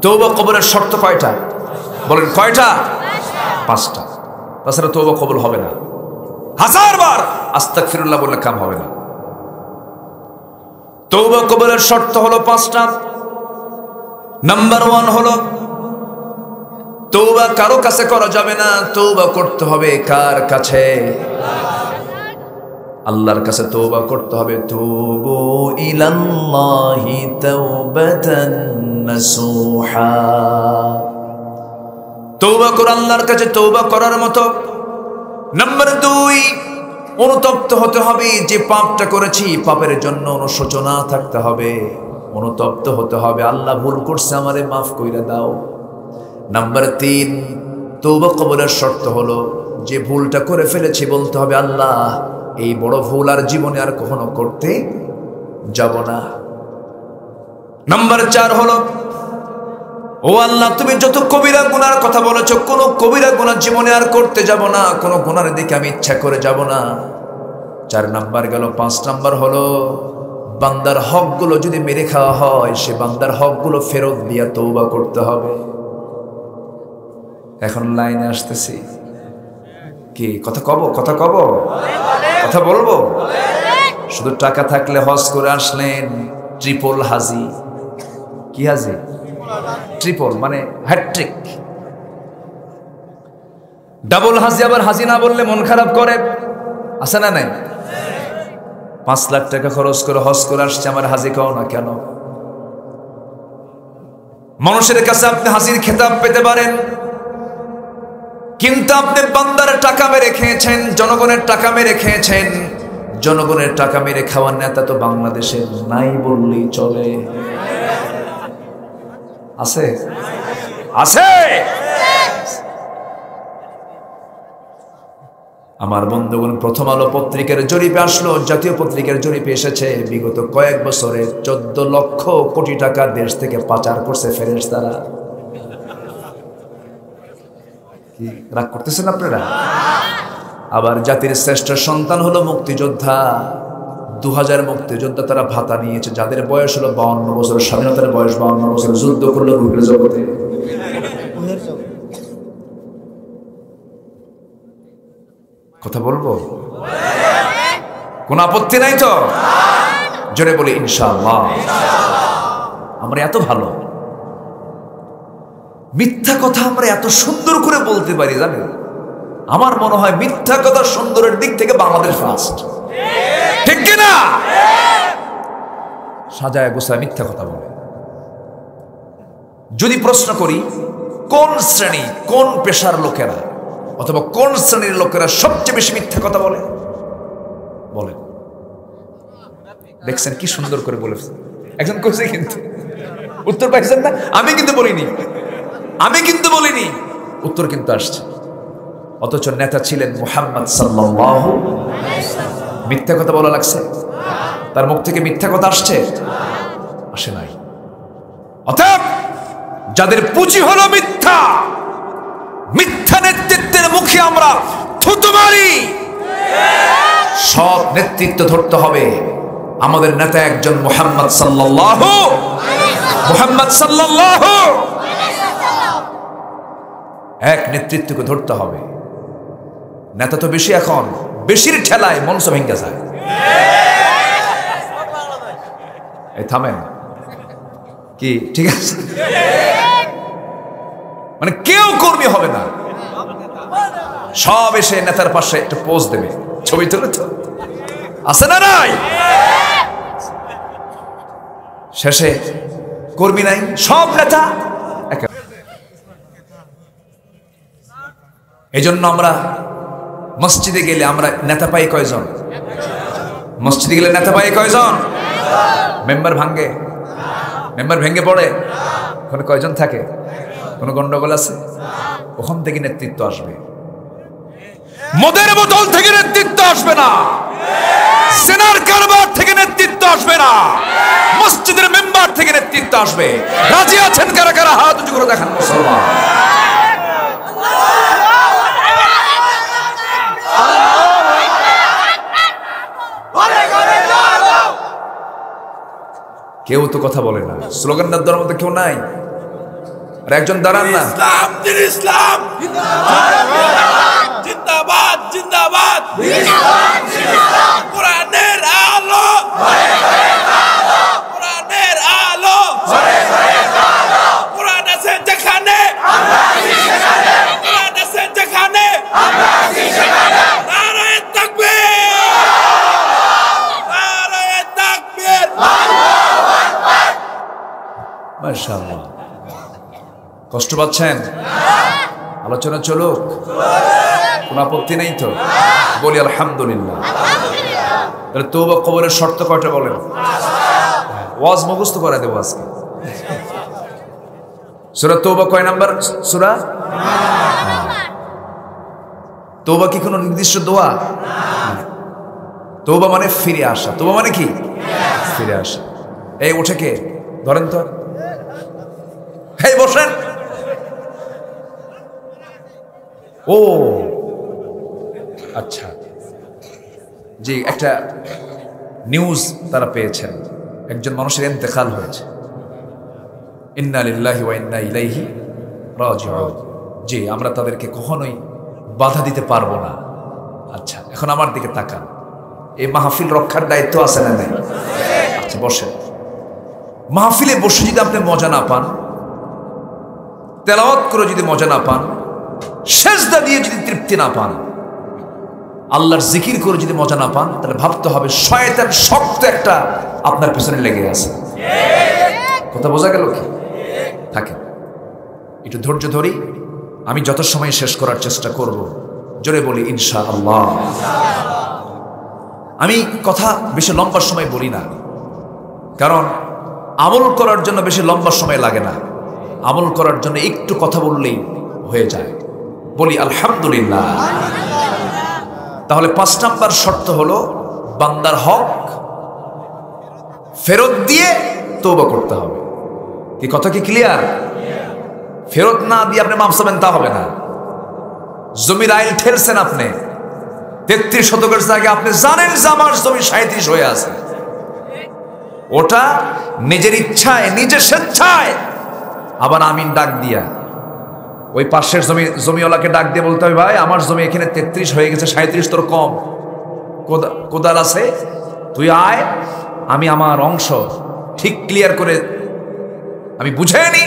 তওবা কবুলের শর্ত কয়টা? বলেন কয়টা? 5টা। তাছাড়া তওবা কবুল হবে না। 1000 বার আস্তাগফিরুল্লাহ বললে কাম হবে না। তওবা কবুলের শর্ত হলো 5টা। নাম্বার 1 হলো তওবা কারো কাছে করা যাবে না, তওবা করতে হবে কার কাছে? আল্লাহর কাছে তওবা করতে হবে। তুবু ইলাল্লাহি তাওবাতান নাসুহা। তওবা কর আল্লাহর কাছে তওবা করার মতো। নাম্বার 2, অনুতপ্ত হতে হবে। যে পাপটা করেছি পাপের জন্য অনুশোচনা থাকতে হবে, অনুতপ্ত হতে হবে, আল্লাহ ভুল করছে আমারে মাফ কইরা দাও। নাম্বার 3, তওবা কবুলের শর্ত হলো যে ভুলটা করে ফেলেছি বলতে হবে আল্লাহ এই বড় ভুল আর জীবনে আর কখনো করতে যাব না। নাম্বার 4 হলো ও আল্লাহ তুমি যত কবিরা গুনার কথা বলেছো, কোন কবিরা গুনাহ জীবনে আর করতে যাব না, কোন গুনার দিকে আমি ইচ্ছা করে যাব না। 4 নাম্বার গেল। 5 নাম্বার হলো বান্দার হকগুলো যদি মেরে খাওয়া হয় সে বান্দার হকগুলো ফেরত দিয়া তওবা করতে হবে। এখন লাইনে আসতেছি কি কথা কব? কথা কব? কথা বলবো? শুধু টাকা থাকলে হজ করে আসলেন, ট্রিপল হাজি। কি হাজি? ট্রিপল মানে হ্যাট্রিক। ডাবল হাজি আবার হাজি না বললে মন খারাপ করে, আছে না নাই? 5 লাখ টাকা খরচ করে হজ করে আসছে, আমার হাজি কও না কেন? মানুষের কাছে আপনি হাজির খেতাব পেতে পারেন, কিন্তু আপনি বান্দার টাকা মেরে খেয়েছেন, জনগণের টাকা মেরে খেয়েছেন। জনগণের টাকা মেরে খাওয়ার নেতা তো বাংলাদেশে নাই বললেই চলে। আছে? আছে? আমার বন্ধুগণ, প্রথম আলো পত্রিকার জরিপে আসলো, জাতীয় পত্রিকার জরিপে এসেছে বিগত কয়েক বছরে 14 লক্ষ কোটি টাকা দেশ থেকে পাচার করছে ফেরেশতারা। কি রাগ করতেছেন আপনারা? আবার জাতির শ্রেষ্ঠ সন্তান হলো মুক্তিযোদ্ধা। 2000 মুক্তিযোদ্ধা তারা ভাতা নিয়েছে, যাদের বয়স হলো 52 বছর, স্বাধীনতার বয়স 52 বছর, যুদ্ধ করলো রুহের জগতে। কথা বলবো? কোন আপত্তি নাই তো? জোরে বলি ইনশাআল্লাহ। আমরা এত ভালো, মিথ্যা কথা আমরা এত সুন্দর করে বলতে পারি জানেন? আমার মনে হয় মিথ্যা কথা সুন্দরের দিক থেকে বাংলাদেশ ফার্স্ট, ঠিক কিনা? সাজায় গোছায় মিথ্যা কথা বলে। যদি প্রশ্ন করি কোন শ্রেণী, কোন পেশার লোকেরা অথবা কোন শ্রেণীর লোকেরা সবচেয়ে বেশি মিথ্যা কথা বলে, বলেন। দেখছেন কি সুন্দর করে বলেছে একজন, কইছে কিন্তু উত্তর পাইছেন না? আমি কিন্তু বলিনি, আমি কিন্তু বলিনি, উত্তর কিন্তু আসছে। অথচ নেতা ছিলেন মুহাম্মদ সাল্লাল্লাহু আলাইহি ওয়াসাল্লাম। মিথ্যা কথা বলা লাগছে? তার মুখ থেকে মিথ্যা কথা আসছে? আসে নাই। অতএব যাদের পুঁজি হলো মিথ্যা, মিথ্যা নেতৃত্বের মুখে আমরা থুতু মারি। সব নেতৃত্ব ধরতে হবে আমাদের নেতা একজন মুহাম্মদ সাল্লাল্লাহু আলাইহি ওয়াসাল্লাম। মুহাম্মদ সাল্লাল্লাহু আলাইহি ওয়াসাল্লাম। এক নেতৃত্বকে ধরতে হবে। নেতা তো বেশি, এখন বেশির ঠেলায় মঞ্চ ভেঙে যায়। এই থামেন কি? ঠিক আছে, মানে কেউ কর্মী হবে না, সব এসে নেতার পাশে একটা পোজ দেবে, ছবি তুলে তো আছে না নাই? শেষে কর্মী নাই, সব নেতা। এই জন্য আমরা মসজিদে গেলে আমরা নেতা পাই কয়জন? মসজিদে গেলে নেতা পাই কয়জন? মেম্বার ভাঙ্গে, মেম্বার ভেঙে পড়ে, ওখানে কয়জন থাকে? কোনো গন্ডগোল আছে? ওখান থেকে নেতৃত্ব আসবে। মদের বোতল থেকে নেতৃত্ব আসবে না, সেনার কারবার থেকে নেতৃত্ব আসবে না, মসজিদের মেম্বার থেকে নেতৃত্ব আসবে। রাজি আছেন কারা কারা? হাত উঁচু করে দেখান মুসলমান। কেউ তো কথা বলে না, স্লোগান দেওয়ার মতো কেউ নাই। আর একজন দাঁড়ান না, ইসলাম দিন ইসলাম জিন্দাবাদ জিন্দাবাদ, কোরআনের আলো কোরআনের আলো, কোরআন আছে যেখানে কোরআন আছে যেখানে, নারায়ে তাকবীর নারায়ে তাকবীর, মাশাআল্লাহ। কষ্ট পাচ্ছেন? আলোচনা চলুক, কোন আপত্তি নেই তো? বলি আলহামদুলিল্লাহ। তাহলে তওবা কবুলের শর্ত কয়টা বলেন? ওয়াজ মুখস্থ করে দেব আজকে। সূরা তওবা কয় নাম্বার সূরা? তওবা কি কোনো নির্দিষ্ট দোয়া? তওবা মানে ফিরে আসা। তওবা মানে কি? ফিরে আসা। এই উঠে কে? ধরেন তো, এই বসেন। ও আচ্ছা, জি, একটা নিউজ তারা পেয়েছেন, একজন মানুষের ইন্তেকাল হয়েছে। ইন্না লিল্লাহি ওয়া ইন্না ইলাইহি রাজিউন। জি, আমরা তাদেরকে কখনোই বাধা দিতে পারবো না। আচ্ছা, এখন আমার দিকে তাকান। এই মাহফিল রক্ষার দায়িত্ব আছে না নাই? আচ্ছা বসেন। মাহফিলে বসে যদি আপনি মজা না পান, তেলাওয়াত করে যদি মজা না পান, সেজদা দিয়ে যদি তৃপ্তি না পান, আল্লাহর জিকির করে যদি মজা না পান, তাহলে ভাবতে হবে শয়তান শক্ত একটা আপনার পেছনে লেগে আছে। কথা বোঝা গেল কি? থাকে একটু ধৈর্য ধরি, আমি যত সময় শেষ করার চেষ্টা করব। জোরে বলি ইনশাআল্লাহ। আমি কথা বেশি লম্বা সময় বলি না, কারণ আমল করার জন্য বেশি লম্বা সময় লাগে না, আমল করার জন্য একটু কথা বললেই হয়ে যায়। বলি আলহামদুলিল্লাহ। তাহলে 5 নাম্বার শর্ত হলো বান্দার হক ফেরত দিয়ে তওবা করতে হবে। কি কথা কি ক্লিয়ার? ফেরত না দিয়ে আপনি মাফ চাবেন তা হবে না। জমির আইল ঠেলছেন আপনি 33 শতকের জায়গায়, আপনি জানেন যে আমার জমি 37 হয়ে আছে, ওটা নিজের ইচ্ছায় নিজের স্বেচ্ছায় আবার আমিন ডাক দিয়া ওই পাশের জমিওয়ালাকে ডাক দিয়ে বলতে হবে, ভাই আমার জমি এখানে 33 হয়ে গেছে, 37 তোর কম, কোদাল আছে, তুই আয়, আমি আমার অংশ ঠিক ক্লিয়ার করে আমি বুঝে নি,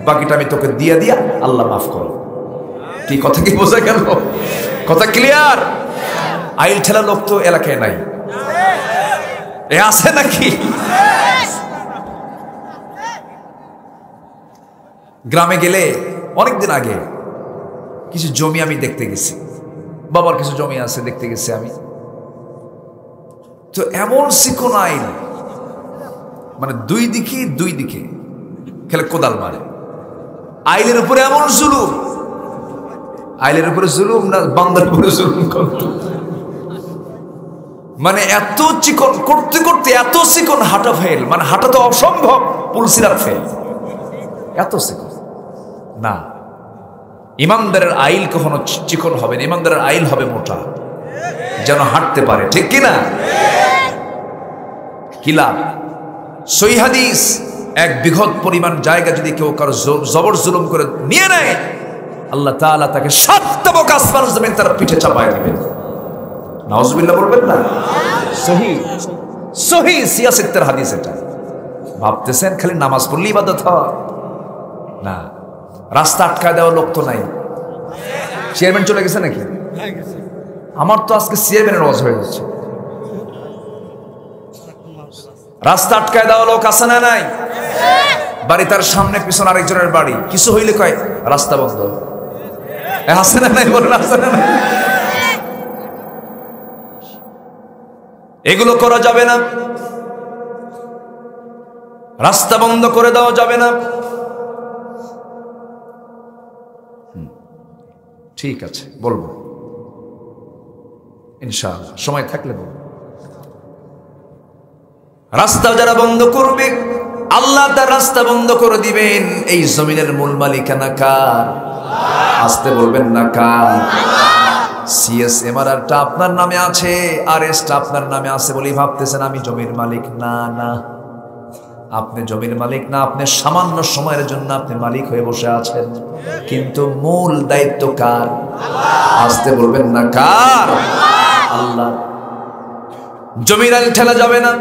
বাকিটা আমি তোকে দিয়ে দিয়া আল্লাহ মাফ করো। কি কথা কি বোঝা গেল? কথা ক্লিয়ার? আইল ঠেলা লোক তো এলাকায় নাই, এ আছে নাকি? গ্রামে গেলে অনেকদিন আগে কিছু জমি আমি দেখতে গেছি, বাবার কিছু জমি আছে দেখতে গেছি আমি, তো এমন চিকন আইল, মানে দুই দিকে খেলে কোদাল মারে, আইলের উপরে এমন জুলুম, আইলের উপরে জুলুম না বান্দার উপরে জুলুম করত, মানে এত চিকন করতে করতে এত চিকন হাঁটা ফেল, মানে হাঁটা তো অসম্ভব, পুলসিরার ফেল, এত চিকন না। ইমানদারের আইল কখনো চিকন হবে না, ইমানদারের আইল হবে মোটা, যেন হাঁটতে পারে, ঠিক কিনা? কিলা সহিহ হাদিস, এক বিঘত পরিমাণ জায়গা যদি কেউ কারো জবর জুলুম করে নিয়ে নেয়, আল্লাহ তাআলা তাকে 7 তবক আসমান জমিন তার পিঠে চাপায় দিবেন। নাউজুবিল্লাহ বলবেন না? সহিহ সিয়াসতের হাদিস এটা। ভাবতেছেন খালি নামাজ পড়লে ইবাদত হয় না, রাস্তা আটকায় দেওয়া লোক তো নাই। চেয়ারম্যান চলে গেছে নাকি? আমার তো আজকে চেয়ারম্যানের ওয়াজ হয়ে যাচ্ছে। রাস্তা আটকায় দেওয়া লোক আছে না নাই? বাড়ি তার সামনে পিছনে আরেকজনের বাড়ি, কিছু হইলে কয় রাস্তা বন্ধ। আছে না নাই? বলেন আছে না নাই? এগুলো করা যাবে না, রাস্তা বন্ধ করে দেওয়া যাবে না। ঠিক আছে, বলবো ইনশাআল্লাহ, সময় থাকলে বলবো। রাস্তা যারা বন্ধ করবে, আল্লাহ তার রাস্তা বন্ধ করে দিবেন। এই জমিনের মূল মালিকানা কার? আসতে বলবেন না কার? সিএসএমআরটা আপনার নামে আছে, আরএসটা আপনার নামে আছে বলেই ভাবতেছেন আমি জমির মালিক। না না, আপনি জমির মালিক না, আপনি সামান্য সময়ের জন্য আপনি মালিক হয়ে বসে আছেন, কিন্তু মূল দায়িত্ব কার? আসতে বলবেন না কার? আল্লাহ। জমির আইল ঠেলা যাবে না,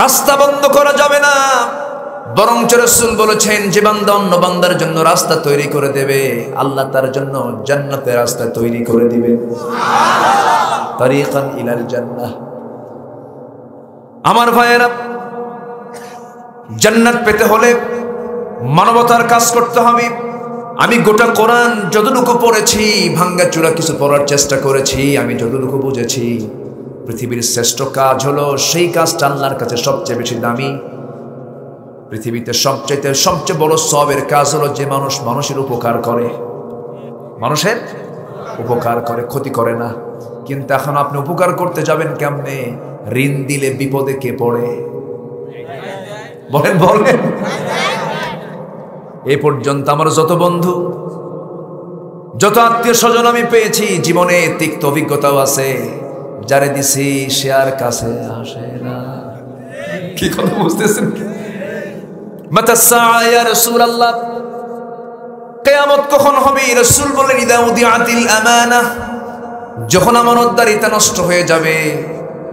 রাস্তা বন্ধ করা যাবে না, বরং রাসূল বলেছেন যে বান্দা অন্য বান্দার জন্য রাস্তা তৈরি করে দেবে, আল্লাহ তার জন্য জান্নাতের রাস্তা তৈরি করে দিবে। তারিকান ইলাল জান্নাহ। আমার ভাইয়েরা, জান্নাত পেতে হলে মানবতার কাজ করতে হবে। আমি গোটা কোরআন যতটুকু পড়েছি, ভাঙ্গা চূড়া কিছু পড়ার চেষ্টা করেছি, আমি যতটুকু বুঝেছি, পৃথিবীর শ্রেষ্ঠ কাজ হলো সেই কাজটা আল্লাহর কাছে সবচেয়ে বেশি দামি। পৃথিবীতে সবচেয়ে বড় সওয়াবের কাজ হলো যে মানুষ মানুষের উপকার করে, মানুষের উপকার করে, ক্ষতি করে না। কিন্তু এখন আপনি উপকার করতে যাবেন কেমনে? ঋণ দিলে বিপদে কে পড়ে? বলেন বলেন। এ পর্যন্ত আমার যত বন্ধু, যত আত্মীয় স্বজন আমি পেয়েছি, জীবনে তিক্ত অভিজ্ঞতাও আছে, যারে দিছি সে আর কাছে আসে না। কি কথা বুঝতেছেন? মাতা সাআ ইয়া রাসূলুল্লাহ, কিয়ামত কখন হবে? রাসূল বলেন ইদা উদিআতিল আমানাহ, যখন আমানতদারিতা নষ্ট হয়ে যাবে,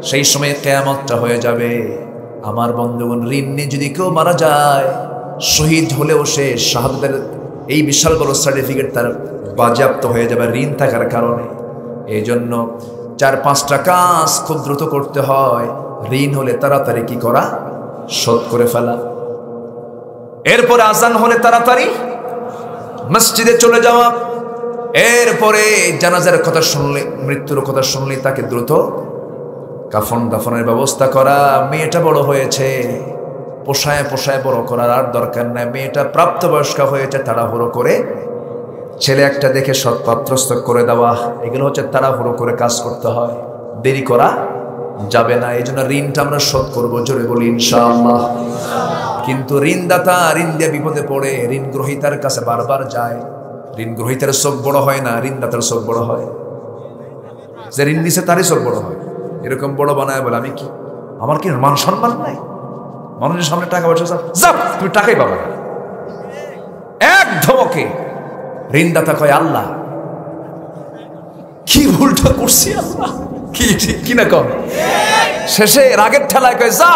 সেই সময় কিয়ামতটা হয়ে যাবে। আমার বন্ধুগণ, ঋণ নিয়ে যদি কেউ মারা যায়, শহীদ হলেও সে শাহাদাতের এই বিশাল বড় সার্টিফিকেট তার বাজেয়াপ্ত হয়ে যাবে ঋণ থাকার কারণে। এই জন্য 4-5টা কাজ খুব দ্রুত করতে হয়। ঋণ হলে তাড়াতাড়ি কি করা? শোধ করে ফেলা। এরপরে আজান হলে তাড়াতাড়ি মসজিদে চলে যাওয়া। এরপরে জানাজার কথা শুনলে, মৃত্যুর কথা শুনলে তাকে দ্রুত কাফন দাফনের ব্যবস্থা করা। মেয়েটা বড় হয়েছে, পোষায় পোষায় বড় করার আর দরকার নাই। মেয়েটা প্রাপ্তবয়স্ক হয়েছে, তাড়াহুড়ো করে ছেলে একটা দেখে সৎপাত্রস্থ করে দেওয়া। এগুলো হচ্ছে তাড়াহুড়ো করে কাজ করতে হয়, দেরি করা যাবে না। এই জন্য ঋণটা আমরা শোধ করবো, জোরে বলি ইনশাআল্লাহ। কিন্তু ঋণদাতা ঋণ দিয়ে বিপদে পড়ে ঋণ গ্রহীতার কাছে বারবার যায়। ঋণ গ্রহীতার চোখ বড় হয় না, ঋণদাতার চোখ বড় হয়। যে ঋণ দিছে তারই চোখ বড় হয়। এরকম বড় বানায় বলে আমি কি, আমার কি মান সম্মান নাই? মানুষের সামনে টাকা পয়সা যাও, তুমি টাকাই পাবে না। এক ধমকে ঋণদাতা কয় আল্লাহ কি ভুলটা করছি, আল্লাহ কি ঠিক কিনা কম। শেষে রাগের ঠেলায় কয় যা,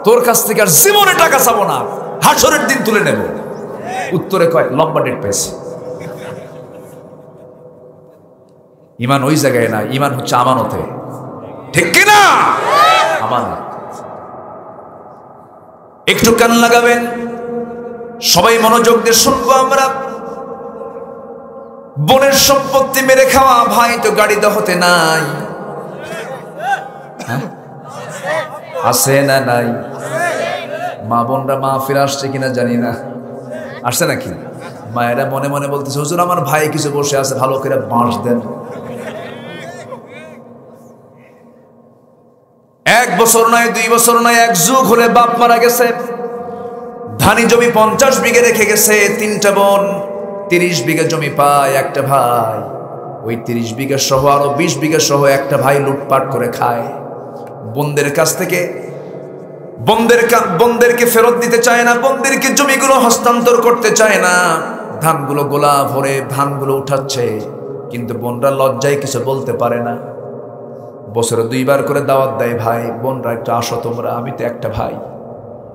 তোর কাছ থেকে আর জীবনে টাকা চাবো না, হাসরের দিন তুলে নেব। উত্তরে কয় লম্বা ডেট পেয়েছি। ইমান ওই জায়গায় না, ইমান হচ্ছে আমানতে, ঠিক কিনা? আমানত। একটু কান লাগাবেন, সবাই মনোযোগ দিয়ে শুনবো আমরা। বোনের সম্পত্তি মেরে খাওয়া, ভাই তো গাড়িতে হতে নাই, আছে না নাই? মা বোনরা মাহফিলে আসছে কিনা জানি না, আসছে নাকি? মায়েরা মনে মনে বলতেছে হুজুর আমার ভাই কিছু বসে আছে, ভালো করে বাঁশ দেন। 1 বছর নয়, 2 বছর নয়, 1 যুগ হলে বাপ মারা গেছে, ধানি জমি 50 বিঘে রেখে গেছে। 3টা বোন 30 বিঘা জমি পায়, একটা ভাই ওই 30 বিঘা সহ আরো 20 বিঘা সহ একটা ভাই লুটপাট করে খায়। বোনদের কাছ থেকে বোনদেরকে ফেরত দিতে চায় না, বোনদেরকে জমিগুলো হস্তান্তর করতে চায় না। ধানগুলো গোলা ভরে ধানগুলো উঠাচ্ছে, কিন্তু বোনরা লজ্জায় কিছু বলতে পারে না। বছরে 2 বার করে দাওয়াত দেয়, ভাই বোনরা একটা আসো তোমরা, আমি তো একটা ভাই,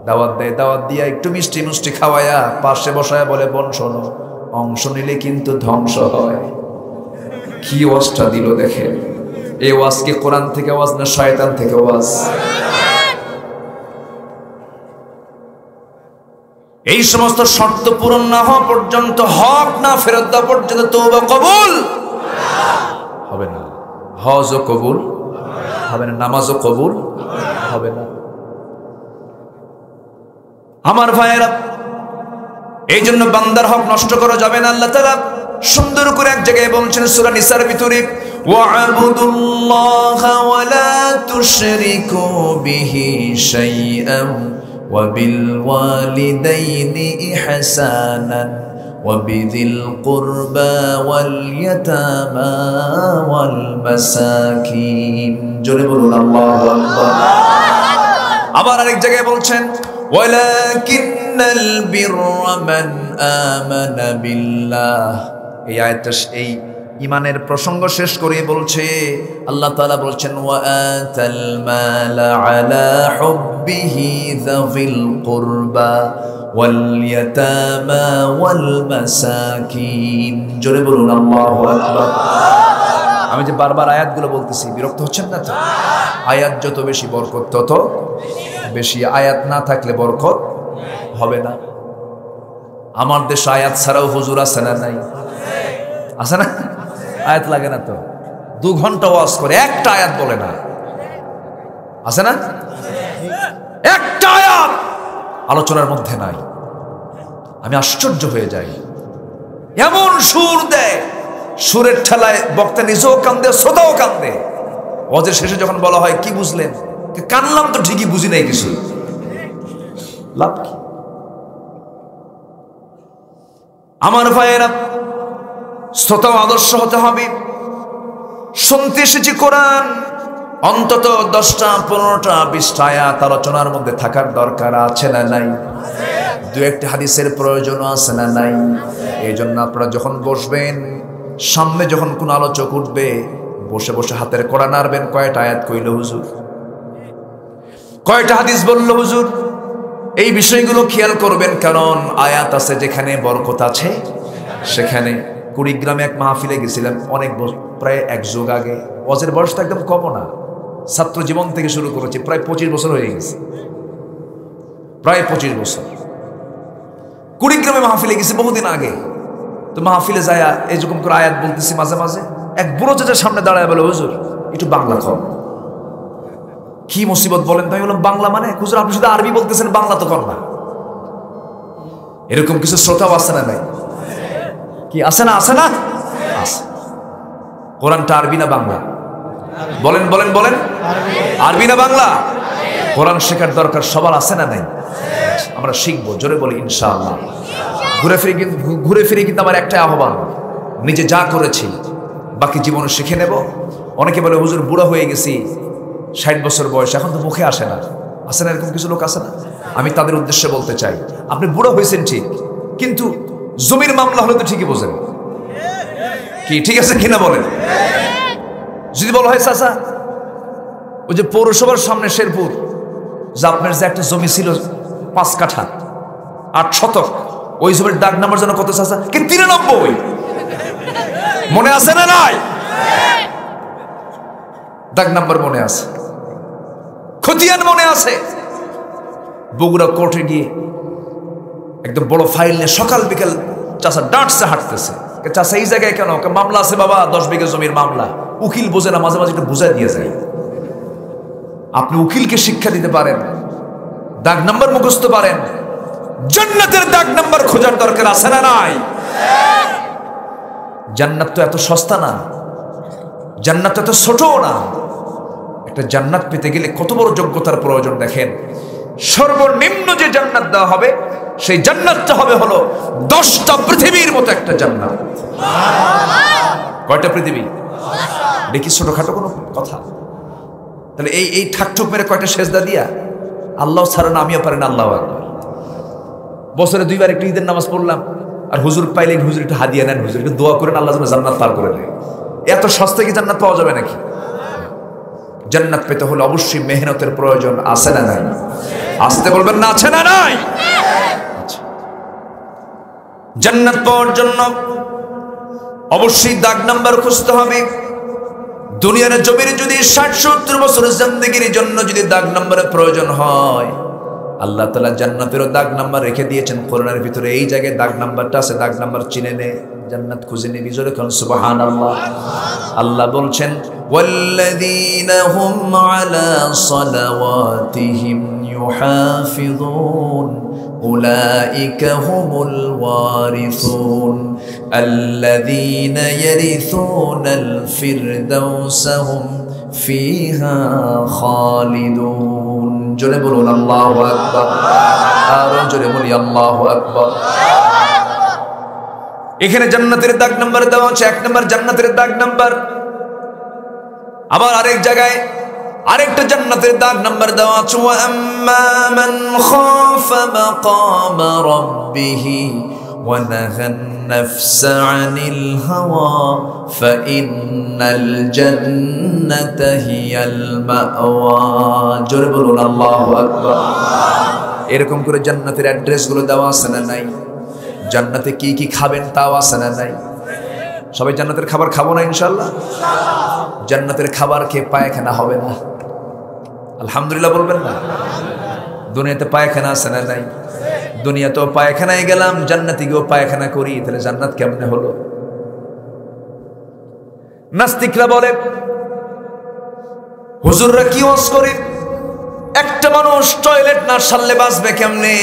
দাওয়াত দেয়, দাওয়াত দিয়া একটু মিষ্টি মিষ্টি খাওয়ায়া পাশে বসায় বলে, বোন শোনো, অংশ নিলে কিন্তু ধ্বংস হয়। কি ওয়াজটা দিল দেখেন। এই ওয়াজ কি কোরআন থেকে ওয়াজ না শয়তান থেকে ওয়াজ? এই সমস্ত শর্ত পূরণ না হওয়া পর্যন্ত, হক না ফেরত দেওয়া পর্যন্ত তওবা কবুল হবে না, হজও কবুল হবে না, নামাজও কবুল হবে না। আমার ভাইয়েরা, এই জন্য বান্দার হক নষ্ট করা যাবে না। আল্লাহ তাআলা সুন্দর করে এক জায়গায় বলছেন সূরা নিসার ভিতরে, ওয়া'বুদুল্লাহা ওয়া লা তুশরিকু বিহি শাইআন ওয়া বিল ওয়ালিদাইনি ইহসানান ওয়া বিযিল কুরবা ওয়াল ইয়াতামা ওয়াল মাসাকিন। জোরে বলুন আল্লাহু আকবার। আবার আরেক জায়গায় বলছেন, ওয়ালাকিন্নাল বিররা মান আমানা বিল্লাহ। এই আয়াতটা এই ঈমানের প্রসঙ্গ শেষ করে বলছে, আল্লাহ তাআলা বলছেন, ওয়া আতাল মালা আলা হুব্বিহি যাবিল কুরবা ওয়াল ইয়াতামা ওয়াল মাসাকিন। জোরে বলুন আল্লাহু আকবার। আমি যে বারবার আয়াতগুলো বলতেছি, বিরক্ত হচ্ছেন না তো? আয়াত যত বেশি বরকত তত বেশি, আয়াত না থাকলে বরকত হবে না। আমার দেশে আয়াত ছাড়াও হুজুর আছে না নাই? আছে না? আয়াত লাগে না তো, 2 ঘন্টা ওয়াজ করে একটা আয়াত বলে না, আছে না? একটা আয়াত আলোচনার মধ্যে নাই। আমি আশ্চর্য হয়ে যাই, এমন সুর দেয়, সুরের ঠেলায় বক্তা নিজেও কান্দে, শ্রোতাও কান্দে। ওয়াজের শেষে যখন বলা হয় কি বুঝলেন, কানলাম তো ঠিকই, বুঝি নাই কিছু, লাভ কি? আমার ভাইয়েরা, শ্রোতা আদর্শ হতে হবে। শুনতে এসেছি কোরআন, অন্তত 10টা 15টা 20টা আয়াত আলোচনার মধ্যে থাকার দরকার আছে না নাই? 2-1টা হাদিসের প্রয়োজন আছে না নাই? এই জন্য আপনারা যখন বসবেন, সামনে যখন কোন আলোচক উঠবে, বসে বসে হাতের কড়া নাড়বেন, কয়টা আয়াত কইল হুজুর, কয়টা হাদিস বলল হুজুর, এই বিষয়গুলো খেয়াল করবেন। কারণ আয়াত আছে যেখানে, বরকত আছে সেখানে। কুড়িগ্রামে এক মাহফিলে গেছিলাম, অনেক প্রায় 1 যুগ আগে। ওয়াজের বয়সটা একদম কম না, ছাত্র জীবন থেকে শুরু করেছি, প্রায় 25 বছর হয়ে গেছে, প্রায় 25 বছর। কুড়িগ্রামে মাহফিলে গেছি বহুদিন আগে। তো মাহফিলে যায় এইরকম করে আয়াত বলতেছি, মাঝে মাঝে এক বুড়ো চাচার সামনে দাঁড়ায় বলে, হুজুর একটু বাংলা কম। কি মুসিবত বলেন? তাই বললাম, বাংলা মানে? হুজুর আপনি শুধু আরবি বলতেছেন, বাংলা তো কর না। এরকম কিছু শ্রোতাও আছে না নাই? কি আছে না? আছে না? আছে। কোরআনটা আরবি না বাংলা? বলেন বলেন বলেন, আরবি না বাংলা? কোরআন শেখার দরকার সবার আছে না নাই? আমরা শিখবো, জোরে বলি ইনশাআল্লাহ। ঘুরে ফিরে কিন্তু আমার একটা আহ্বান, নিজে যা করেছি বাকি জীবনে শিখে নেব। অনেকে বলে, হুজুর বুড়া হয়ে গেছি, 60 বছর বয়স, এখন তো মুখে আসে না। আসে না? এরকম কিছু লোক আছে না? আমি তাদের উদ্দেশ্যে বলতে চাই, আপনি বুড়ো হয়েছেন ঠিক, কিন্তু জমির মামলা হলে তো ঠিকই বোঝেন। কি ঠিক আছে কিনা বলেন? যদি বলা হয়, চাচা ওই যে পৌরসভার সামনে শেরপুর, যে আপনার যে একটা জমি ছিল 5 কাঠা 8 শতক, ওই জমির দাগ নাম্বার যেন কত চাচা? কি 93? মনে আছে না নাই? দাগ নাম্বার মনে আছে, খতিয়ান মনে আছে। বগুড়া কোর্টে গিয়ে একদম বড় ফাইল নিয়ে সকাল বিকেল চাচা ডাঁটছে, হাঁটতেছে। চাচা এই জায়গায় কেন? মামলা আছে বাবা, 10 বিঘা জমির মামলা। উকিল বোঝে না, মাঝে মাঝে একটু বুঝাই দিয়ে যায়। আপনি উকিলকে শিক্ষা দিতে পারেন, দাগ নাম্বার মুখস্থ পারেন, জান্নাতের দাগ নাম্বার খোঁজার দরকার আছে না নাই? জান্নাত তো এত সস্তা না, জান্নাত এত ছোটও না। একটা জান্নাত পেতে গেলে কত বড় যোগ্যতার প্রয়োজন দেখেন। সর্বনিম্ন যে জান্নাত দেওয়া হবে, সেই জান্নাতটা হবে হলো 10টা পৃথিবীর মতো একটা জান্নাত। কয়টা পৃথিবী? দেখি ছোটখাটো কোনো কথা? তাহলে এই ঠাকঠুক মেরে কয়টা সেজদা দিয়া আল্লাহ ছাড়া না, আমিও পারেন আল্লাহ আকবার। বছরে 2 বার একটু ঈদের নামাজ পড়লাম, আর হুজুর পাইলে হুজুর একটু হাদিয়া নেন, হুজুর একটু দোয়া করেন আল্লাহ যেন জান্নাত পার করে দেয়। এত সস্তা কি জান্নাত পাওয়া যাবে নাকি? জান্নাত পেতে হলে অবশ্যই মেহনতের প্রয়োজন আছে না নাই? আসতে বলবেন না, আছে না নাই? জান্নাত পাওয়ার জন্য অবশ্যই দাগ নাম্বার খুঁজতে হবে। দুনিয়ার জমিনে যদি 60-70 বছরের জিন্দেগির জন্য যদি দাগ নাম্বারের প্রয়োজন হয়, আল্লাহ তাআলা জান্নাতেরও দাগ নাম্বার রেখে দিয়েছেন কোরআনের ভিতরে। এই জায়গায় দাগ নাম্বারটা আছে, দাগ নাম্বার চিনে নে, জান্নাত খুঁজে নিবি। জোরে কোন সুবহানাল্লাহ। আল্লাহ বলছেন ওয়াল্লাযীনা হুম আলা সালাওয়াতিহিম ইউহাফিযুন উলাইকা হুমুল ওয়ারিসুন আল্লাযীনা ইয়ারিসুনাল ফিরদাউসা হুম ফিহা খালিদুন। জোরে বলুন আল্লাহু আকবার। আরো জোরে বলি আল্লাহু আকবার। এখানে জান্নাতের দাগ নাম্বার দেওয়া আছে, 1 নাম্বার জান্নাতের দাগ নাম্বার। আবার আরেক জায়গায় আরেকটা জান্নাতের দাগ নাম্বার দেওয়া আছে, ওয়া আম্মা মান খাফা মাকামা রাব্বিহি ওয়া নাহান নাফসা আনিল হাওয়া ফাইন্নাল জান্নাতা হিয়াল মাওয়া। জোরে বলুন আল্লাহু আকবার। এরকম করে জান্নাতের অ্যাড্রেস গুলো দেওয়া আছে না নাই? জান্নাতে কি কি খাবেন তাও আছে না নাই? সবাই জান্নাতের খাবার খাবো না ইনশাআল্লাহ? জান্নাতের খাবার খেয়ে পায়খানা হবে না, আলহামদুলিল্লাহ বলবেন না? দুনিয়াতে পায়খানা আছে না নাই? দুনিয়াতেও পায়খানায় গেলাম, জান্নাতে গিয়েও পায়খানা করি, তাহলে জান্নাত কেমনে হলো? নাস্তিকরা বলে, হুজুররা কি ওয়াজ করে, একটা মানুষ টয়লেট না সারলে বাঁচবে কেমনে?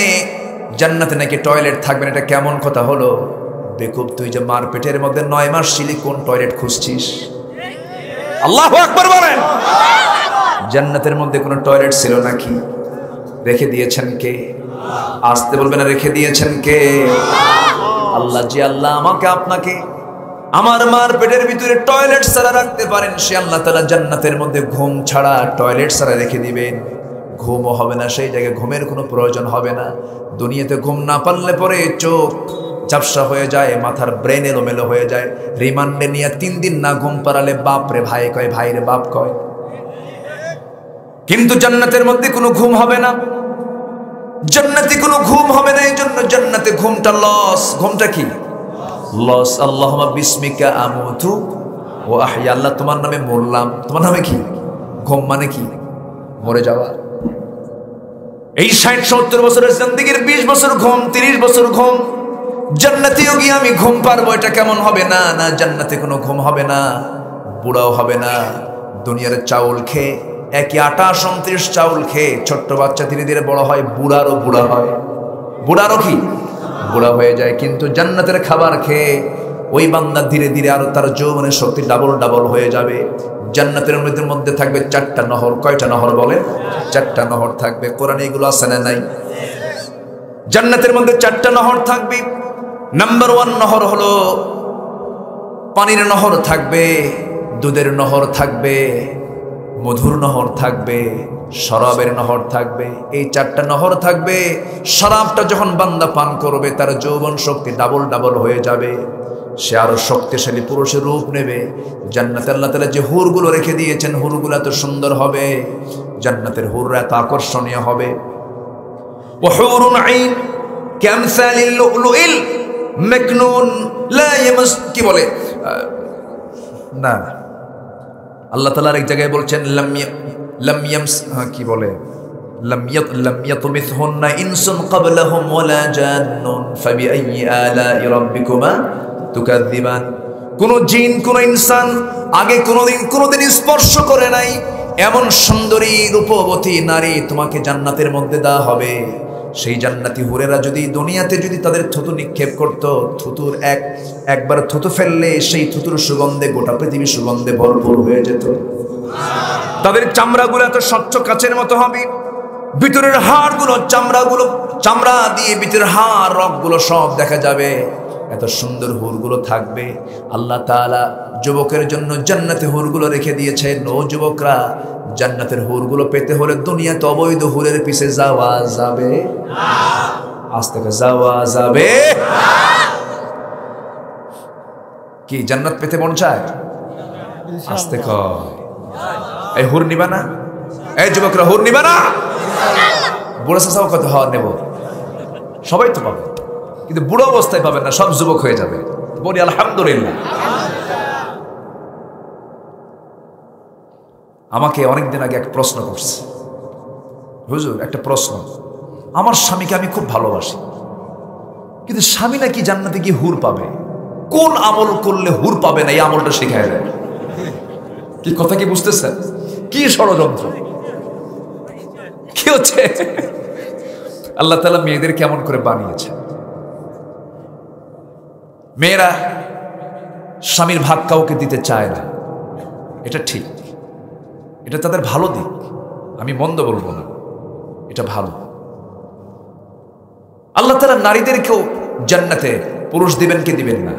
জান্নাতে নাকি টয়লেট থাকবে না, এটা কেমন কথা হলো? বেকুব, তুই যে মার পেটের মধ্যে 9 মাস ছিলি, কোন টয়লেট খুঁজছিস? আল্লাহু আকবার বলেন। জান্নাতের মধ্যে কোনো টয়লেট ছিল নাকি? রেখে দিয়েছেন কে? আসতে বলবেন না, রেখে দিয়েছেন কে? আল্লাহ। যে আল্লাহ আমাকে আপনাকে আমার মার পেটের ভিতরে টয়লেট ছাড়া রাখতে পারেন, সে আল্লাহ তাআলা জান্নাতের মধ্যে ঘুম ছাড়া টয়লেট ছাড়া রেখে দিবেন। ঘুমও হবে না, সেই জায়গায় ঘুমের কোনো প্রয়োজন হবে না। দুনিয়াতে ঘুম না পারলে পরে চোখ ঝাপসা হয়ে যায়, মাথার ব্রেন এলোমেলো হয়ে যায়। রিমান্ডে নিয়ে 3 দিন না ঘুম পারালে বাপ রে ভাই কয়, ভাই রে বাপ কয়। কিন্তু জান্নাতের মধ্যে কোনো ঘুম হবে না, জান্নাতে কোনো ঘুম হবে না। এই জন্য জান্নাতে ঘুমটা লস। ঘুমটা কি লস? আল্লাহুম্মা বিসমিকা আমুতু ওয়া আহইয়া। আল্লাহ তোমার নামে মরলাম। তোমার নামে কি? ঘুম মানে কি? মরে যাওয়া। এই 60-70 বছরের জিন্দেগির 20 বছর ঘুম, 30 বছর ঘুম। জান্নাতেও গিয়ে আমি ঘুম পারবো, এটা কেমন হবে? না না, জান্নাতে কোনো ঘুম হবে না, বুড়াও হবে না। দুনিয়ার চাউল খেয়ে, একই আটা 29 চাউল খেয়ে ছোট্ট বাচ্চা ধীরে ধীরে বড় হয়, বুড়ারও বুড়া হয়, বুড়ারও কি বুড়া হয়ে যায়। কিন্তু জান্নাতের খাবার খেয়ে ওই বান্দা ধীরে ধীরে আরো তার যৌবনের শক্তি ডাবল ডাবল হয়ে যাবে। জান্নাতের মধ্যে থাকবে 4টা নহর। কয়টা নহর বলে? 4টা নহর থাকবে। কোরআনে এগুলো আছে না নাই? জান্নাতের মধ্যে 4টা নহর থাকবে। নাম্বার 1 নহর হলো পানির নহর থাকবে, দুধের নহর থাকবে, মধুর নহর থাকবে, শরাবের নহর থাকবে। এই 4টা নহর থাকবে। শরাবটা যখন বান্দা পান করবে, তার যৌবন শক্তি ডাবল ডাবল হয়ে যাবে, সে আরো শক্তিশালী পুরুষের রূপ নেবে। জান্নাতে আল্লাহ তাআলা যে হুরগুলো রেখে দিয়েছেন, হুরগুলো এত সুন্দর হবে, জান্নাতের হুররা এত আকর্ষণীয় হবে। ওয়াহুরুন আইন কামসালিল লুলুইল মাকনুন লা ইয়ামাস, কি বলে না, আল্লাহ তাআলা এক জায়গায় বলছেন লাম ইয়ামস, কি বলে, লাম ইয়াতমিসহুন্না ইনসুন ক্বাবলাহুম ওয়ালা জান্নুন ফাবিআইয়ি আলাই রাব্বিকুমা তুকাযযিবান। কোন জিন কোন ইনসান আগে কোনোদিন স্পর্শ করে নাই এমন সুন্দরী রূপবতী নারী তোমাকে জান্নাতের মধ্যে দেওয়া হবে। সেই জান্নাতি হুরেরা যদি দুনিয়াতে যদি তাদের থুতু নিক্ষেপ করত, থুতুর একবার থুতু ফেললে সেই থুতুর সুগন্ধে গোটা পৃথিবী সুগন্ধে ভরপুর হয়ে যেত। তাদের চামড়াগুলো এত স্বচ্ছ কাচের মতো হবে, ভিতরের হাড়গুলো চামড়া দিয়ে ভিতরের হাড় রগগুলো সব দেখা যাবে, এত সুন্দর হুরগুলো থাকবে। আল্লাহ তাআলা যুবকের জন্য জান্নাতে হুরগুলো রেখে দিয়েছেন। ও যুবকরা, জান্নাতের হুরগুলো পেতে হলে দুনিয়াতে অবৈধ হুরের পিছে যাওয়া যাবে না। আজ থেকে যাওয়া যাবে না। কি জান্নাত পেতে মন চায়? আজ থেকে এই হুর নিবা না? এই যুবকরা হুর নিবা না? বুড়ো চাচাও কত হওয়া নেব, সবাই তো পাবে, কিন্তু বুড়ো অবস্থায় পাবেন না, সব যুবক হয়ে যাবে। বলি আলহামদুলিল্লাহ। আমাকে অনেকদিন আগে এক প্রশ্ন করছে, হুজুর একটা প্রশ্ন, আমার স্বামীকে আমি খুব ভালোবাসি, কিন্তু স্বামী নাকি জান্নাতে গিয়ে হুর পাবে, কোন আমল করলে হুর পাবে না এই আমলটা শেখায় দেয়। কি কথা কি বুঝতেছেন? কি ষড়যন্ত্র কি হচ্ছে? আল্লাহ তাআলা মেয়েদের কেমন করে বানিয়েছে। মেয়েরা স্বামীর ভাগ কাউকে দিতে চায় না, এটা ঠিক, এটা তাদের ভালো দিক, আমি মন্দ বলবো না, এটা ভালো। আল্লাহ তাআলা নারীদেরকেও জান্নাতে পুরুষ দিবেন কি দিবেন না,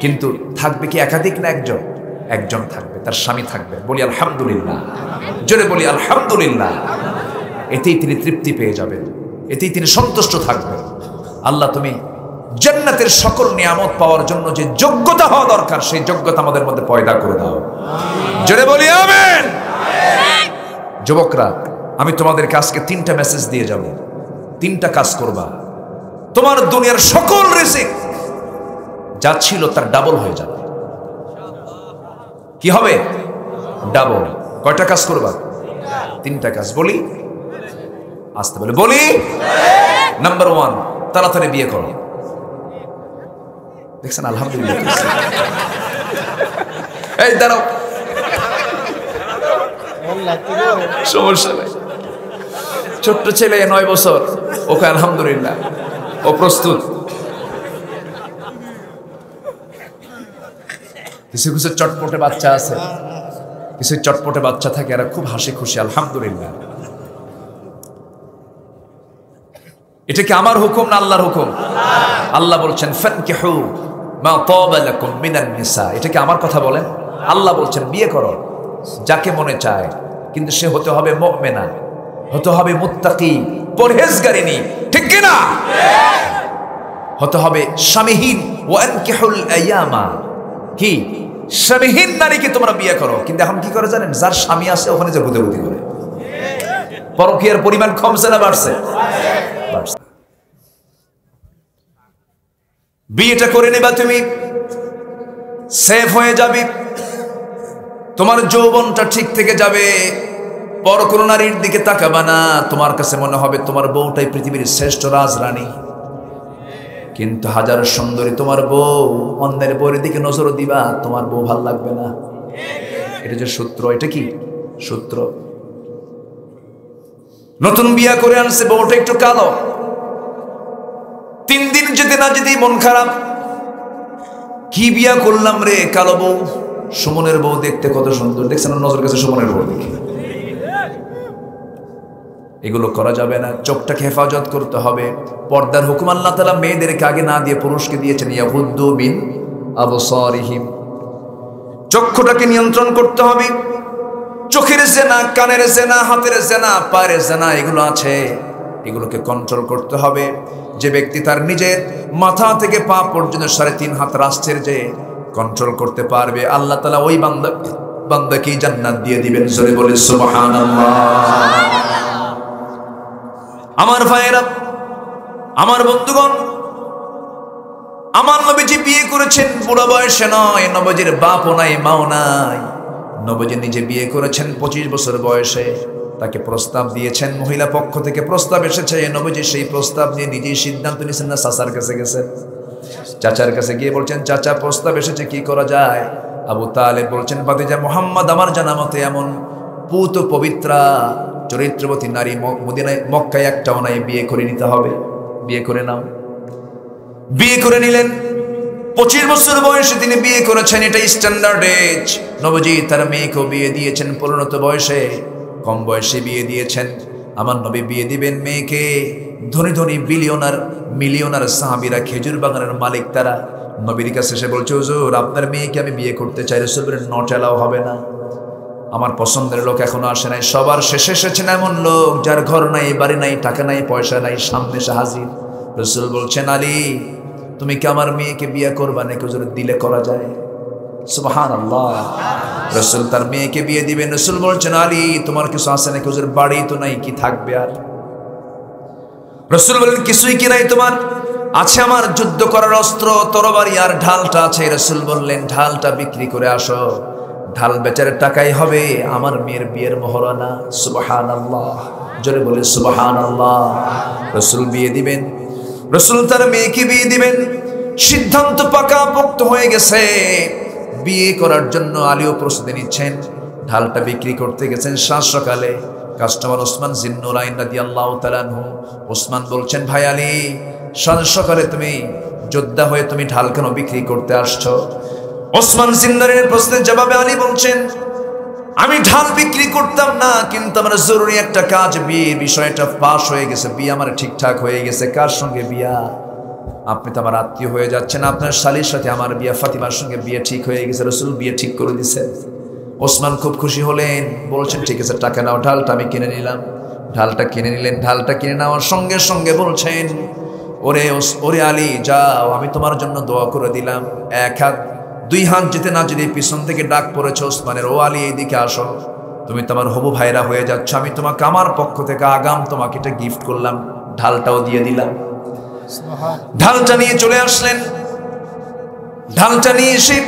কিন্তু থাকবে কি একাধিক না একজন? একজন থাকবে, তার স্বামী থাকবে। বলি আলহামদুলিল্লাহ, জোরে বলি আলহামদুলিল্লাহ। এতেই তিনি তৃপ্তি পেয়ে যাবেন, এতেই তিনি সন্তুষ্ট থাকবেন। আল্লাহ তুমি জান্নাতের সকল নিয়ামত পাওয়ার জন্য যে যোগ্যতা হওয়া দরকার সেই যোগ্যতা আমাদের মধ্যে পয়দা করে দাও, জোরে বলি আমিন। যুবকরা, আমি তোমাদেরকে আজকে 3টা মেসেজ দিয়ে যাব, 3টা কাজ করবা, তোমার দুনিয়ার সকল রিজিক যা ছিল তার ডাবল হয়ে যাবে। কি হবে? ডাবল। কয়টা কাজ করবা? 3টা কাজ। বলি আসতে বলে, বলি নাম্বার 1, তাড়াতাড়ি বিয়ে করো। দেখছেন আলহামদুলিল্লাহ। এই দাঁড়াও, সমস্যা নাই, ছোট্ট ছেলে 9 বছর, ওকে আলহামদুলিল্লাহ, ও প্রস্তুত। কিছু কিছু চটপটে বাচ্চা আছে, কিছু চটপটে বাচ্চা থাকে, এরা খুব হাসি খুশি, আলহামদুলিল্লাহ। এটা কি আমার হুকুম না আল্লাহর হুকুম? আল্লাহ বলছেন ফানকিহু মা তাবা লাকুম মিনান নিসা। এটা কি আমার কথা বলেন? আল্লাহ বলছেন বিয়ে করো যাকে মনে চায়, কিন্তু সে হতে হবে মুমিনা, হতে হবে মুত্তাকি, পরহেজগারিনী, ঠিক কি না? হতে হবে স্বামীহীন। ওয়ানকিহুল আয়ামা, কি স্বামীহীন নারীকে তোমরা বিয়ে করো। কিন্তু এখন কি করে জানেন? যার স্বামী আছে ওখানে যে গুদগুদি করে। পরকীয়ার পরিমাণ কমছে না বাড়ছে? বিয়েটা করে নেবা, তুমি সেফ হয়ে যাবে, তোমার যৌবনটা ঠিক থেকে যাবে, পর কোন নারীর দিকে তাকাবা না। তোমার কাছে মনে হবে তোমার বউটাই পৃথিবীর শ্রেষ্ঠ রাজরানী, কিন্তু হাজার সুন্দরী তোমার বউ, অন্যের বউয়ের দিকে নজর দিবা, তোমার বউ ভাল লাগবে না। এটা যে সূত্র, এটা কি সূত্র? নতুন বিয়া করে আনছে, বউটা একটু কালো, 3 দিন যেতে না যেতেই মন খারাপ, কি বিয়া করলাম রে, কালো বউ। সুমনের বউ দেখতে কত সুন্দর, দেখছেন নজর কাছে সুমনের বউ দেখি। এগুলো করা যাবে না, চোখটাকে হেফাজত করতে হবে। পর্দার হুকুম আল্লাহ তাআলা মেয়েদেরকে আগে না দিয়ে পুরুষকে দিয়েছেন, ইয়াগুদ্দু মিন আবসারিহিম। চক্ষুটাকে নিয়ন্ত্রণ করতে হবে। চোখের জেনা, কানের জেনা, হাতের জেনা, পায়ের জেনা, এগুলো আছে, এগুলোকে কন্ট্রোল করতে হবে। যে ব্যক্তি তার নিজের মাথা থেকে পা পর্যন্ত 3.5 হাত রাষ্ট্রের যে কন্ট্রোল করতে পারবে, আল্লাহ তাআলা ওই বান্দাকে জান্নাত দিয়ে দিবেন। জোরে বলে সুবহানাল্লাহ। আমার ভাইয়েরা, আমার বন্ধুগণ, আমার নবীজি বিয়ে করেছেন বুড়া বয়সে নয়, নবীজির বাপও নাই মাও নাই, নবীজি নিজে বিয়ে করেছেন 25 বছর বয়সে। তাকে প্রস্তাব দিয়েছেন, মহিলা পক্ষ থেকে প্রস্তাব এসেছে, নবীজি সেই প্রস্তাব নিয়ে নিজেই সিদ্ধান্ত নিয়েছেন না চাচার কাছে গেছেন। চাচার কাছে গিয়ে বলছেন, চাচা প্রস্তাব এসেছে, কি করা যায়? আবু তালেব বলছেন, ভাতিজা মুহাম্মদ, আমার জানা মতে এমন পুত পবিত্রা চরিত্রবতী নারী মদিনায় মক্কায় একটাও নাই, বিয়ে করে নিতে হবে, বিয়ে করে নাও। বিয়ে করে নিলেন। 25 বছর বয়সে তিনি বিয়ে করেছেন, এটা স্ট্যান্ডার্ড এজ। নবীজি তার মেয়েকেও বিয়ে দিয়েছেন পরিণত বয়সে, কম বয়সে বিয়ে দিয়েছেন। আমার নবী বিয়ে দিবেন মেয়েকে, ধনী ধনী বিলিয়নার মিলিয়নার সাহাবীরা, খেজুর বাগানের মালিক তারা, নবীর কাছে এসে বলছে, হুজুর আপনার মেয়েকে আমি বিয়ে করতে চাই। রাসূল বলেন, নট এলাও হবে না, আমার পছন্দের লোক এখনো আসে নাই। সবার শেষে এসেছেন এমন লোক যার ঘর নাই, বাড়ি নাই, টাকা নাই, পয়সা নাই, সামনে এসে হাজির। রাসূল বলছেন, আলী তুমি কি আমার মেয়েকে বিয়ে করবা নাকি হুজুর দিলে করা যায়? সুবহানাল্লাহ। রাসূল তার মেয়েকে বিয়ে দিবেন। রাসূল বলছেন, আলী তোমার কিছু আছে নাকি হুজুর? বাড়ি তো নাই, কি থাকবে আর? রাসূল বললেন কিছুই কি নাই তোমার? আছে আমার যুদ্ধ করার অস্ত্র, তরবারি আর ঢালটা আছে। রাসূল বললেন ঢালটা বিক্রি করে আসো, ঢাল বেচার টাকাই হবে আমার মেয়ের বিয়ের মহরানা। সুবহানাল্লাহ, জোরে বলে সুবহানাল্লাহ। রাসূল বিয়ে দিবেন, রাসূল তার মেয়েকে বিয়ে দিবেন। সিদ্ধান্ত পাকাপোক্ত হয়ে গেছে। বিয়ে করার জন্য আলীও প্রস্তুতি নিচ্ছেন। ঢালটা বিক্রি করতে গেছেন সাত সকালে। কাস্টমার ওসমান জিন্নুরাইন রাদিয়াল্লাহু তাআলা আনহু। ওসমান বলছেন, ভাই আলী, সাত সকালে তুমি যোদ্ধা হয়ে তুমি ঢাল কেন বিক্রি করতে আসছো? ওসমান জিন্নুরাইনের প্রশ্নের জবাবে আলী বলছেন, আমি ঢাল বিক্রি করতাম না, কিন্তু আমার জরুরি একটা কাজ, বিয়ের বিষয়টা পাশ হয়ে গেছে, বিয়ে আমার ঠিকঠাক হয়ে গেছে। কার সঙ্গে বিয়া? আপনি তো আমার আত্মীয় হয়ে যাচ্ছেন, আপনার শালীর সাথে আমার বিয়া, ফাতিমার সঙ্গে বিয়ে ঠিক হয়ে গেছে। রাসূল বিয়ে ঠিক করে দিয়েছে। ওসমান খুব খুশি হলেন, বলছেন ঠিক আছে টাকা নাও, ঢালটা আমি কিনে নিলাম। ঢালটা কিনে নিলেন। ঢালটা কিনে নেওয়ার সঙ্গে সঙ্গে বলছেন, ওরে আলী যাও, আমি তোমার জন্য দোয়া করে দিলাম। এক হাত দুই হাত যেতে না যেতে পিছন থেকে ডাক পড়েছে ওসমানের, ও আলী এইদিকে আসো, তুমি তোমার হবু ভাইরা হয়ে যাচ্ছ, আমি তোমাকে আমার পক্ষ থেকে আগাম তোমাকে এটা গিফট করলাম, ঢালটাও দিয়ে দিলাম। ঢালটা নিয়ে চলে আসলেন। ঢালটা নিয়ে এসে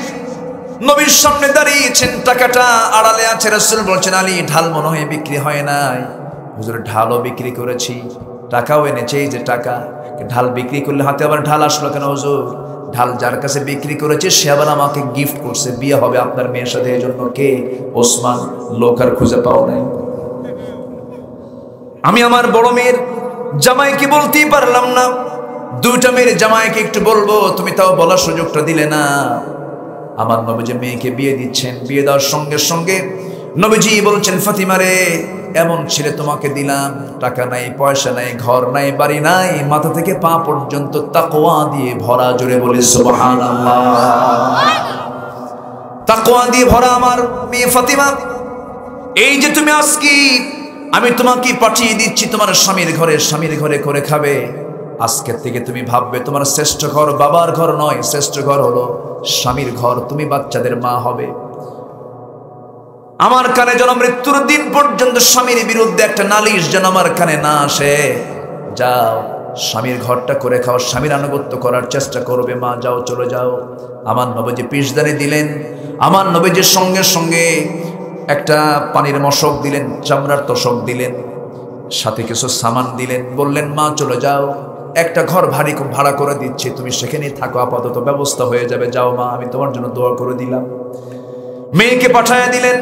নবীর সামনে দাঁড়িয়েছেন, টাকাটা আড়ালে আছে। রাসূল বলছেন, আলী ঢাল মনে হয় বিক্রি হয় নাই। হুজুর ঢালও বিক্রি করেছি, টাকাও এনেছে, এই যে টাকা। ঢাল বিক্রি করলে হাতে আবার ঢাল আসলো কেন হুজুর? ঢাল যার কাছে বিক্রি করেছে সে আবার আমাকে গিফট করছে, বিয়ে হবে আপনার মেয়ের সাথে, এই জন্য। কে? ওসমান। লোক আর খুঁজে পাও নাই। আমি আমার বড় মেয়ের জামাইকে বলতেই পারলাম না, দুইটা মেয়ের জামাইকে একটু বলবো, তুমি তাও বলার সুযোগটা দিলে না। আমার নবীজি মেয়েকে বিয়ে দিচ্ছেন। বিয়ে দেওয়ার সঙ্গে সঙ্গে নবীজি বলছেন, ফাতিমা রে, এমন ছেলে তোমাকে দিলাম, টাকা নাই, পয়সা নাই, ঘর নাই, বাড়ি নাই, মাথা থেকে পা পর্যন্ত তাকওয়া দিয়ে ভরা। জোরে বলি সুবহানাল্লাহ। তাকওয়া দিয়ে ভরা আমার মেয়ে ফাতিমা, এই যে তুমি আজকে আমি তোমাকে পাঠিয়ে দিচ্ছি তোমার স্বামীর ঘরে, স্বামীর ঘরে করে খাবে। আজকের থেকে তুমি ভাববে তোমার শ্রেষ্ঠ ঘর বাবার ঘর নয়, শ্রেষ্ঠ ঘর হলো স্বামীর ঘর, তুমি বাচ্চাদের মা হবে। আমার কানে যেন মৃত্যুর দিন পর্যন্ত স্বামীর বিরুদ্ধে একটা নালিশ যেন আমার কানে না আসে। যাও স্বামীর ঘরটা করে খাও, স্বামীর আনুগত্য করার চেষ্টা করবে মা, যাও চলে যাও। আমার নবীজি পিসদানি দিলেন। আমার নবীজির সঙ্গে সঙ্গে একটা পানির মশক দিলেন, চামড়ার তোষক দিলেন, সাথে কিছু সামান দিলেন। বললেন, মা চলে যাও, একটা ঘর ভাড়া করে দিচ্ছি, তুমি সেখানেই থাকো, আপাতত ব্যবস্থা হয়ে যাবে, যাও মা, আমি তোমার জন্য দোয়া করে দিলাম। মেয়েকে পাঠায়া দিলেন।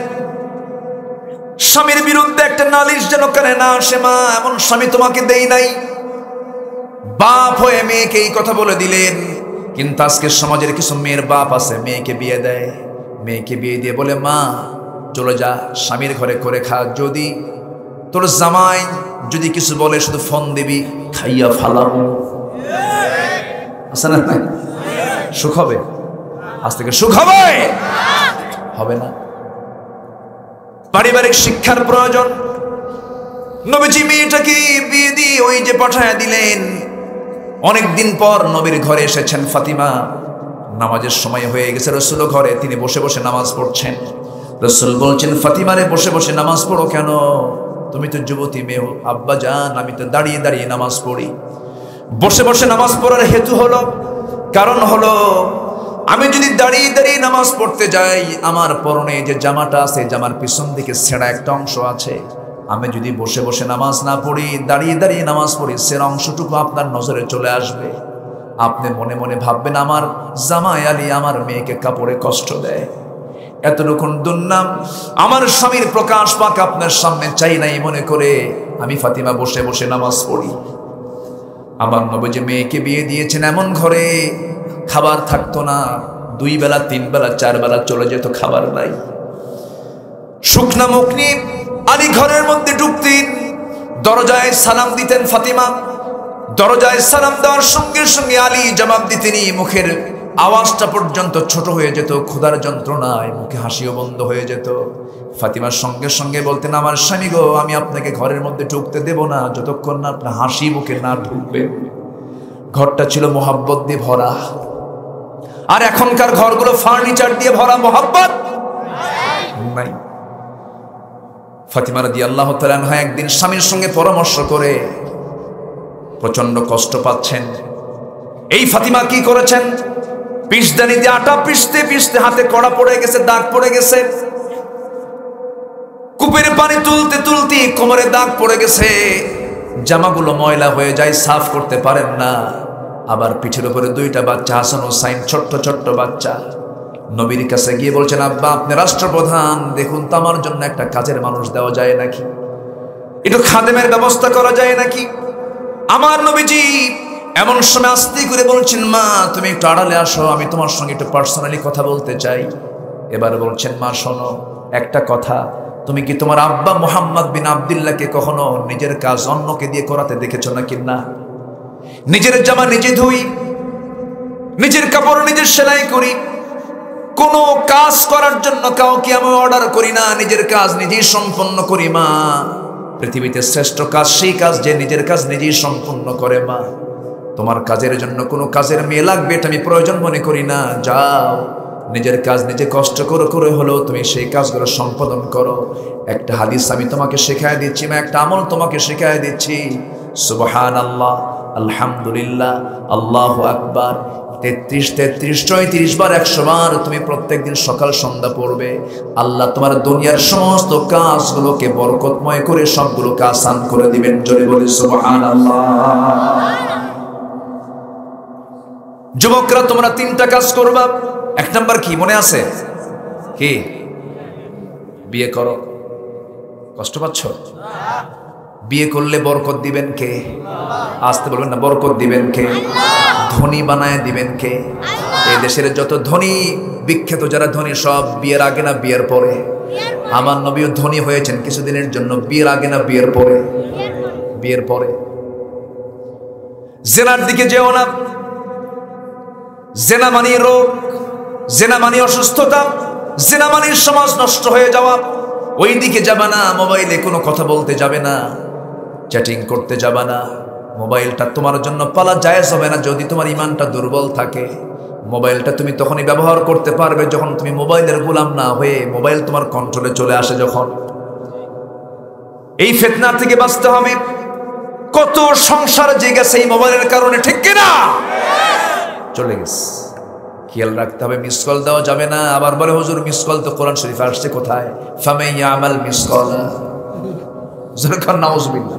স্বামীর বিরুদ্ধে একটা নালিশ যেন কানে না আসে, মা এমন স্বামী তোমাকে দেই নাই। বাপ হয়ে মেয়েকে এই কথা বলে দিলেন। কিন্তু আজকের সমাজের কিছু মেয়ের বাপ আছে, মেয়েকে বিয়ে দেয়, মেয়েকে বিয়ে দিয়ে বলে, মা চলে যা, স্বামীর ঘরে করে খা, যদি তোর জামাই যদি কিছু বলে শুধু ফোন দিবি, খাইয়া ফালাবো। আছে না? সুখ হবে? আজ থেকে সুখ হবে? হবে না। পারিবারিক শিক্ষার প্রয়োজন। নবীজি মেয়েটাকে বিয়ে দিয়ে ওই যে পাঠায়া দিলেন। অনেকদিন পর নবীর ঘরে এসেছেন ফাতিমা। নামাজের সময় হয়ে গেছে, রাসূল ঘরে, তিনি বসে বসে নামাজ পড়ছেন। রাসূল বলছেন, ফাতিমারে বসে বসে নামাজ পড়ো কেন? তুমি তো যুবতী মেয়ে। আব্বা জান, আমি তো দাঁড়িয়ে দাঁড়িয়ে নামাজ পড়ি। বসে বসে নামাজ পড়ার হেতু হলো, কারণ হলো, আমি যদি দাঁড়িয়ে দাঁড়িয়ে নামাজ পড়তে যাই, আমার পরনে যে জামাটা আছে, জামার পিছন দিকে ছেঁড়া একটা অংশ আছে। আমি যদি বসে বসে নামাজ না পড়ি, দাঁড়িয়ে দাঁড়িয়ে নামাজ পড়ি, ছেঁড়া অংশটুকু আপনার নজরে চলে আসবে। আপনি মনে মনে ভাববেন, আমার জামাই আলী আমার মেয়েকে কাপড়ে কষ্ট দেয়। এতটুকুন দুর্নাম আমার স্বামীর প্রকাশ পাক আপনার সামনে চাই নাই মনে করে আমি ফাতিমা বসে বসে নামাজ পড়ি। আমার নবীজি মেয়েকে বিয়ে দিয়েছেন এমন ঘরে খাবার থাকতো না, 2 বেলা 3 বেলা 4 বেলা চলে যেত, খাবার নাই। শুকনা মুখ নিয়ে আলী ঘরের মধ্যে ঢুকতেন, দরজায় সালাম দিতেন ফাতিমা। দরজায় সালাম দেওয়ার সঙ্গে সঙ্গে আলী জবাব দিতেনি, মুখের আওয়াজটা পর্যন্ত ছোট হয়ে যেত, ক্ষুধার যন্ত্রণায় মুখে হাসিও বন্ধ হয়ে যেত। ফাতিমার সঙ্গে সঙ্গে বলতেন, আমার স্বামী গো, আমি আপনাকে ঘরের মধ্যে ঢুকতে দেব না যতক্ষণ না আপনার হাসি মুখে না ঢুকবে। ঘরটা ছিল মোহাব্বত দিয়ে ভরা। আর এখনকার ঘরগুলো ফার্নিচার দিয়ে ভরা, মোহাব্বত নাই। ফাতিমা রাদিয়াল্লাহু তাআলা আনহা একদিন স্বামীর সঙ্গে পরামর্শ করে প্রচন্ড কষ্ট পাচ্ছেন। এই ফাতিমা কি করেছেন? পিসদানি দিয়ে আটা পিষতে পিষতে হাতে কড়া পড়ে গেছে, দাগ পড়ে গেছে। কূপের পানি তুলতে তুলতে কোমরে দাগ পড়ে গেছে, জামাগুলো ময়লা হয়ে যায়, সাফ করতে পারেন না। আবার পিঠের উপরে দুইটা বাচ্চা, হাসান হুসাইন, ছোট্ট ছোট্ট বাচ্চা। নবীর কাছে গিয়ে বলছেন, আব্বা আপনি রাষ্ট্রপ্রধান, দেখুন তো আমার জন্য একটা কাজের মানুষ দেওয়া যায় নাকি, একটু খাদেমের ব্যবস্থা করা যায় নাকি। আমার নবীজি এমন সময় আস্তে করে বলছেন, মা তুমি একটু আড়ালে আসো, আমি তোমার সঙ্গে একটু পার্সোনালি কথা বলতে চাই। এবার বলছেন, মা শোনো একটা কথা, তুমি কি তোমার আব্বা মুহাম্মদ বিন আব্দুল্লাহকে কখনো নিজের কাজ অন্যকে দিয়ে করাতে দেখেছো নাকি? না। নিজের জামা নিজে ধুই, নিজের কাপড় নিজে সেলাই করি, কোনো কাজ করার জন্য কাউকে আমি অর্ডার করি না, নিজের কাজ নিজেই সম্পন্ন করি। মা পৃথিবীতে শ্রেষ্ঠ কাজ সেই কাজ যে নিজের কাজ নিজেই সম্পন্ন করে। মা তোমার কাজের জন্য কোনো কাজের মেয়ে লাগবে এটা আমি প্রয়োজন মনে করি না, যাও নিজের কাজ নিজে কষ্ট করে করে হলেও তুমি সেই কাজগুলো সম্পাদন করো। একটা হাদিস আমি তোমাকে শেখায় দিচ্ছি, বা একটা আমল তোমাকে শেখায় দিচ্ছি। সুবহানাল্লাহ, আলহামদুলিল্লাহ, আল্লাহু আকবার 33, 33 বার 100 বার তুমি প্রত্যেকদিন সকাল সন্ধ্যা পড়বে। আল্লাহ তোমার দুনিয়ার সমস্ত কাজগুলোকে বরকতময় করে সবগুলোকে আসান করে দিবেন। জোরে বলি সুবহানাল্লাহ। যুবকরা তোমরা 3টা কাজ করবা। 1 নাম্বার কি মনে আছে? কি? বিয়ে করো। কষ্ট পাচ্ছ? বিয়ে করলে বরকত দিবেন কে? আসতে বলবেন না, বরকত দিবেন কে? ধনী বানায় দিবেন কে? এই দেশের যত ধনী বিখ্যাত যারা ধনী সব বিয়ের আগে না বিয়ের পরে? আমার নবীও ধনী হয়েছেন কিছুদিনের জন্য, বিয়ের আগে না বিয়ের পরে? বিয়ের পরে। জেনার দিকে যেও না, জেনা মানে রোগ, জেনা মানে অসুস্থতা, জেনা মানে সমাজ নষ্ট হয়ে যাওয়া। ওই দিকে যাবে না, মোবাইলে কোনো কথা বলতে যাবে না, চ্যাটিং করতে যাবে না। মোবাইলটা তোমার জন্য পালা জায়েজ হবে না যদি তোমার ইমানটা দুর্বল থাকে। মোবাইলটা তুমি তখনই ব্যবহার করতে পারবে যখন তুমি মোবাইলের গোলাম না হয়ে মোবাইল তোমার কন্ট্রোলে চলে আসে। যখন এই ফিতনা থেকে বাঁচতে হবে। কত সংসার যে গেছে এই মোবাইলের কারণে, ঠিক কিনা? চলে গেছে, খেয়াল রাখতে হবে। মিস কল দেওয়া যাবে না। আবার বলে হুজুর মিস কল তো কোরআন শরীফে আসছে কোথায়? ফামান ইয়ামাল মিসকাল, যখন নাউজুবিল্লাহ।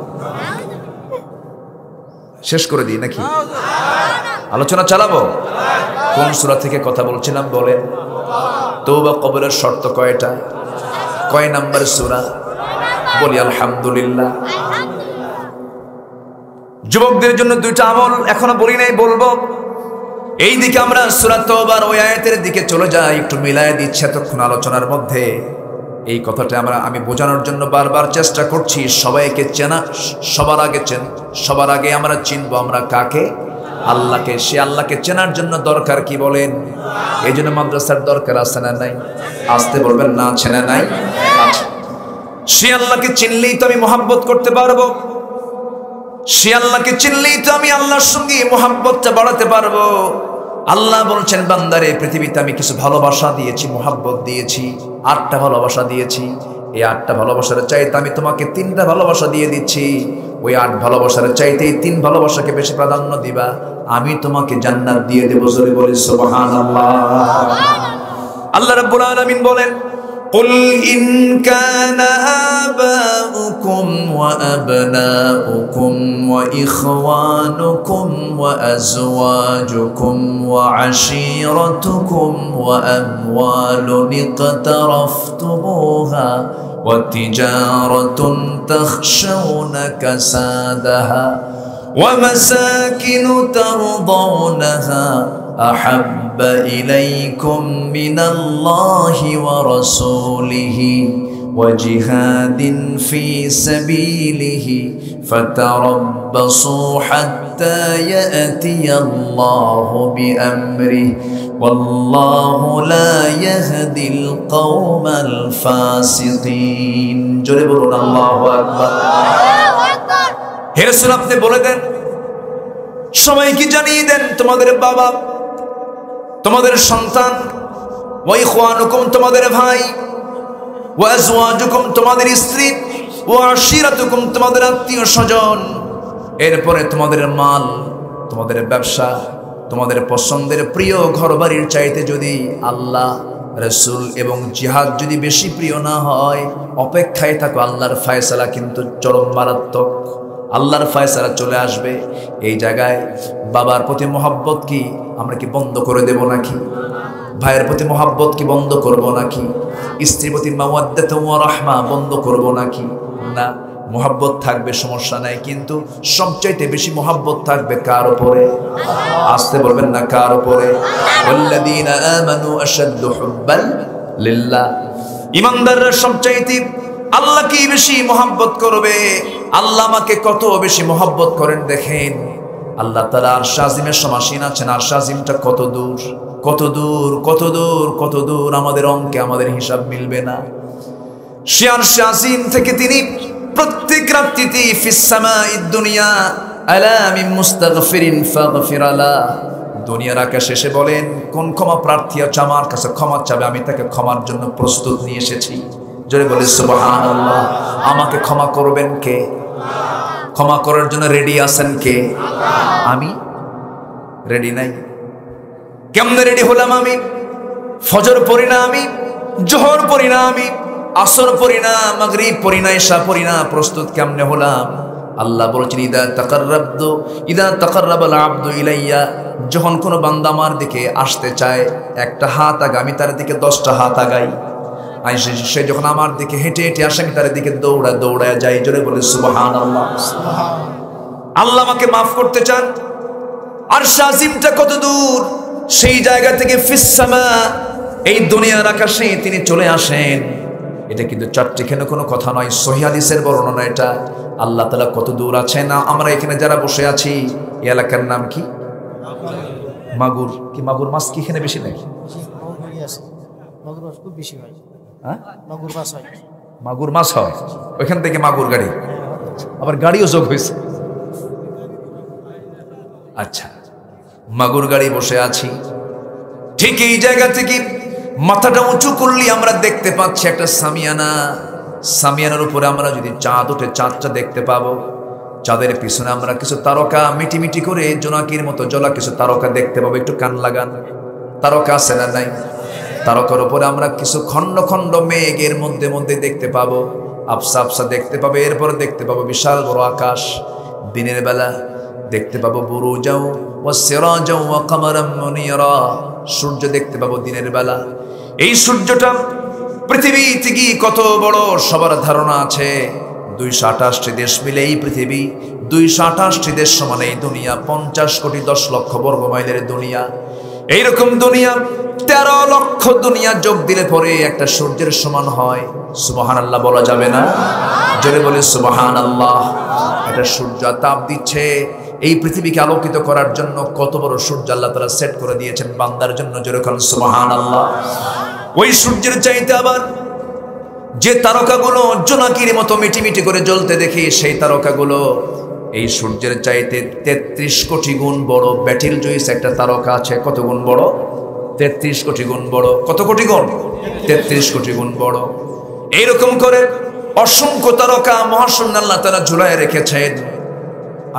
শেষ করে দিই নাকি? আলোচনা চালাবো? কোন সূরা থেকে কথা বলছিলাম বলে? তওবা কবুলের শর্ত কয়টা? কয় নাম্বার সূরা? বলি আলহামদুলিল্লাহ। যুবকদের জন্য 2টা আমল এখনো বলি নাই, বলবো। এই দিকে আমরা সূরা তওবার ওই আয়াতের দিকে চলে যাই, একটু মিলায় দিচ্ছি এতক্ষণ আলোচনার মধ্যে। এই কথাটা আমি বোঝানোর জন্য বারবার চেষ্টা করছি। সবাইকে চেনা, সবার আগে আমরা চিনবো আমরা কাকে? আল্লাহকে। সে আল্লাহকে চেনার জন্য দরকার কি বলেন? এই জন্য মাদ্রাসার দরকার আছে না নাই? আসতে বলবেন না, আছে না নাই? আছে। সে আল্লাহকে চিনলেই তো আমি মহব্বত করতে পারবো। সে আল্লাহকে চিনলেই তো আমি আল্লাহর সঙ্গে মহব্বতটা বাড়াতে পারবো। আল্লাহ বলছেন, বান্দারে পৃথিবীতে আমি কিছু ভালোবাসা দিয়েছি, মহব্বত দিয়েছি, 8টা ভালোবাসা দিয়েছি। এই 8টা ভালোবাসার চাইতে আমি তোমাকে 3টা ভালোবাসা দিয়ে দিচ্ছি। ওই 8 ভালোবাসার চাইতে এই 3 ভালোবাসাকে বেশি প্রাধান্য দিবা, আমি তোমাকে জান্নাত দিয়ে দেব। জোরে বলি সুবহানাল্লাহ। আল্লাহ রাব্বুল আলামিন বলেন, قل إن كان آباؤكم وأبناؤكم وإخوانكم وأزواجكم وعشيرتكم وأموال اقترفتموها وتجارة تخشون كسادها ومساكن ترضونها أحب إليكم من الله ورسوله وجهاد في سبيله فتربصوا حتى يأتي الله بأمره والله لا يهدي القوم الفاسقين. جربوا الله أكبر. হে রাসূল, আপনি বলে দেন, সবাইকে জানিয়ে দেন, তোমাদের বাবা, তোমাদের সন্তান, ওয়া ইখওয়ানুকুম তোমাদের ভাই, ওয়া আজওয়াজুকুম তোমাদের স্ত্রী, ওয়া আশিরাতুকুম তোমাদের আত্মীয় স্বজন, এরপরে তোমাদের মাল, তোমাদের ব্যবসা, তোমাদের পছন্দের প্রিয় ঘরবাড়ির চাইতে যদি আল্লাহ, রাসূল এবং জিহাদ যদি বেশি প্রিয় না হয়, অপেক্ষায় থাকো, আল্লাহর ফয়সালা কিন্তু চরম মারাত্মক। আল্লাহর ফয়সালা চলে আসবে। এই জায়গায় বাবার প্রতি মহব্বত কি আমরা কি বন্ধ করে দেব নাকি? ভাইয়ের প্রতি মহব্বত কি বন্ধ করব নাকি? স্ত্রীর প্রতি মাওয়াদ্দাত ওয়া রাহমা বন্ধ করব নাকি? না, মহব্বত থাকবে, সমস্যা নাই, কিন্তু সবচাইতে বেশি মহব্বত থাকবে কার উপরে? আসতে বলবেন না, কার উপরে? ওয়াল্লাযীনা আমানু আশাদ্দু হুব্বান লিল্লাহ। ঈমানদাররা সবচাইতে আল্লাহকে বেশি মহব্বত করবে। আল্লাহ আমাকে কত বেশি মহব্বত করেন দেখেন। আল্লাহ তাআলা আরশ আজিমের সমাসীন আছেন। আরশ আজিমটা কত দূর, কত দূর, কত দূর, কত দূর, আমাদের অঙ্কে আমাদের হিসাব মিলবে না। সে আরশ আজিম থেকে তিনি প্রত্যেক রাত্রিতে ফিস সামাইদ দুনিয়া আলা মিন মুস্তাগফিরিন ফাগফির আলা, দুনিয়ার আকাশে এসে বলেন কোন ক্ষমা প্রার্থী আছে আমার কাছে ক্ষমা চাবে, আমি তাকে ক্ষমার জন্য প্রস্তুত নিয়ে এসেছি। জোরে বলে সুবহানাল্লাহ। আমাকে ক্ষমা করবেন কে? ক্ষমা করার জন্য রেডি আছেন কে? আমি রেডি নাই। কেমনে রেডি হলাম আমি? ফজর পড়ি না আমি, জোহর পড়ি না আমি, আসর পড়ি না, মাগরিব পড়ি না, ইশা পড়ি না, প্রস্তুত কেমনে হলাম? আল্লাহ বলছেন ইদা তাকাররাবাল আবদু ইলাইয়া, যখন কোনো বান্দা আমার দিকে আসতে চায়, একটা হাত আগে আমি তার দিকে 10টা হাত আগাই। সে যখন আমার দিকে হেঁটে হেঁটে আসে আমি তার দিকে দৌড়ায় যাই। জোরে বলে সুবহানাল্লাহ। আল্লাহ আমাকে মাফ করতে চান। আরশ আজিমটা কত দূর, সেই জায়গা থেকে ফিস সামা, এই দুনিয়ার আকাশে তিনি চলে আসেন। এটা কিন্তু চারটিখানে কোনো কথা নয়, সহিহ হাদিসের বর্ণনা এটা। আল্লাহ তাআলা কত দূর আছেন। আমরা এখানে যারা বসে আছি, এই এলাকার নাম কি? মাগুর। কি মাগুর মাছ কি এখানে বেশি নাকি? খুব বেশি হয়। হ্যাঁ, মাগুর মাছ হয়। মাগুর মাছ হয় ওইখান থেকে মাগুর গাড়ি, আবার গাড়িও যোগ হয়েছে। আচ্ছা, মাগুর গাড়ি বসে আছি, ঠিক এই জায়গা থেকে মাথাটা উঁচু করলে আমরা দেখতে পাচ্ছি একটা সামিয়ানা। সামিয়ানার উপরে আমরা যদি চাঁদ ওঠে, চাঁদটা দেখতে পাবো। চাঁদের পিছনে আমরা কিছু তারকা মিটিমিটি করে জোনাকির মতো জ্বলা কিছু তারকা দেখতে পাবো। একটু কান লাগান, তারকা আছে না নাই? তারকার উপরে আমরা কিছু খণ্ড খণ্ড মেঘের মধ্যে মধ্যে দেখতে পাবো, আফসা আফসা দেখতে পাবো। এরপরে দেখতে পাবো বিশাল বড় আকাশ। দিনের বেলা দেখতে পাবো বুরুজাও ওয়া সিরাজাও ওয়া কামারাম মুনিরা, সূর্য দেখতে পাবো দিনের বেলা। এই সূর্যটা পৃথিবী থেকে কত বড় সবার ধারণা আছে। 228টি দেশ মিলে এই পৃথিবী, 228টি দেশ সমান এই দুনিয়া, 50 কোটি 10 লক্ষ বর্গ মাইলের দুনিয়া। এইরকম দুনিয়া 13 লক্ষ দুনিয়া যোগ দিলে পরে একটা সূর্যের সমান হয়। সুবহানাল্লাহ বলা যাবে না? জোরে বলে সুবহানাল্লাহ। এটা সূর্য তাপ দিচ্ছে এই পৃথিবীকে আলোকিত করার জন্য। কত বড় সূর্য আল্লাহ তাআলা সেট করে দিয়েছেন বান্দার জন্য। জোরে বলেন সুবহানাল্লাহ। ওই সূর্যের চাইতে আবার যে তারকাগুলো জোনাকির মতো মিটিমিটি করে জ্বলতে দেখি, সেই তারকাগুলো এই সূর্যের চাইতে 33 কোটি গুণ বড়। ব্যাটেল জুইস একটা তারকা আছে, কত গুণ বড়? 33 কোটি গুণ বড়। কত কোটি গুণ? 33 কোটি গুণ বড়। এইরকম করে অসংখ্য তারকা মহাশূন্য আল্লাহ তাআলা ঝুলায় রেখেছেন।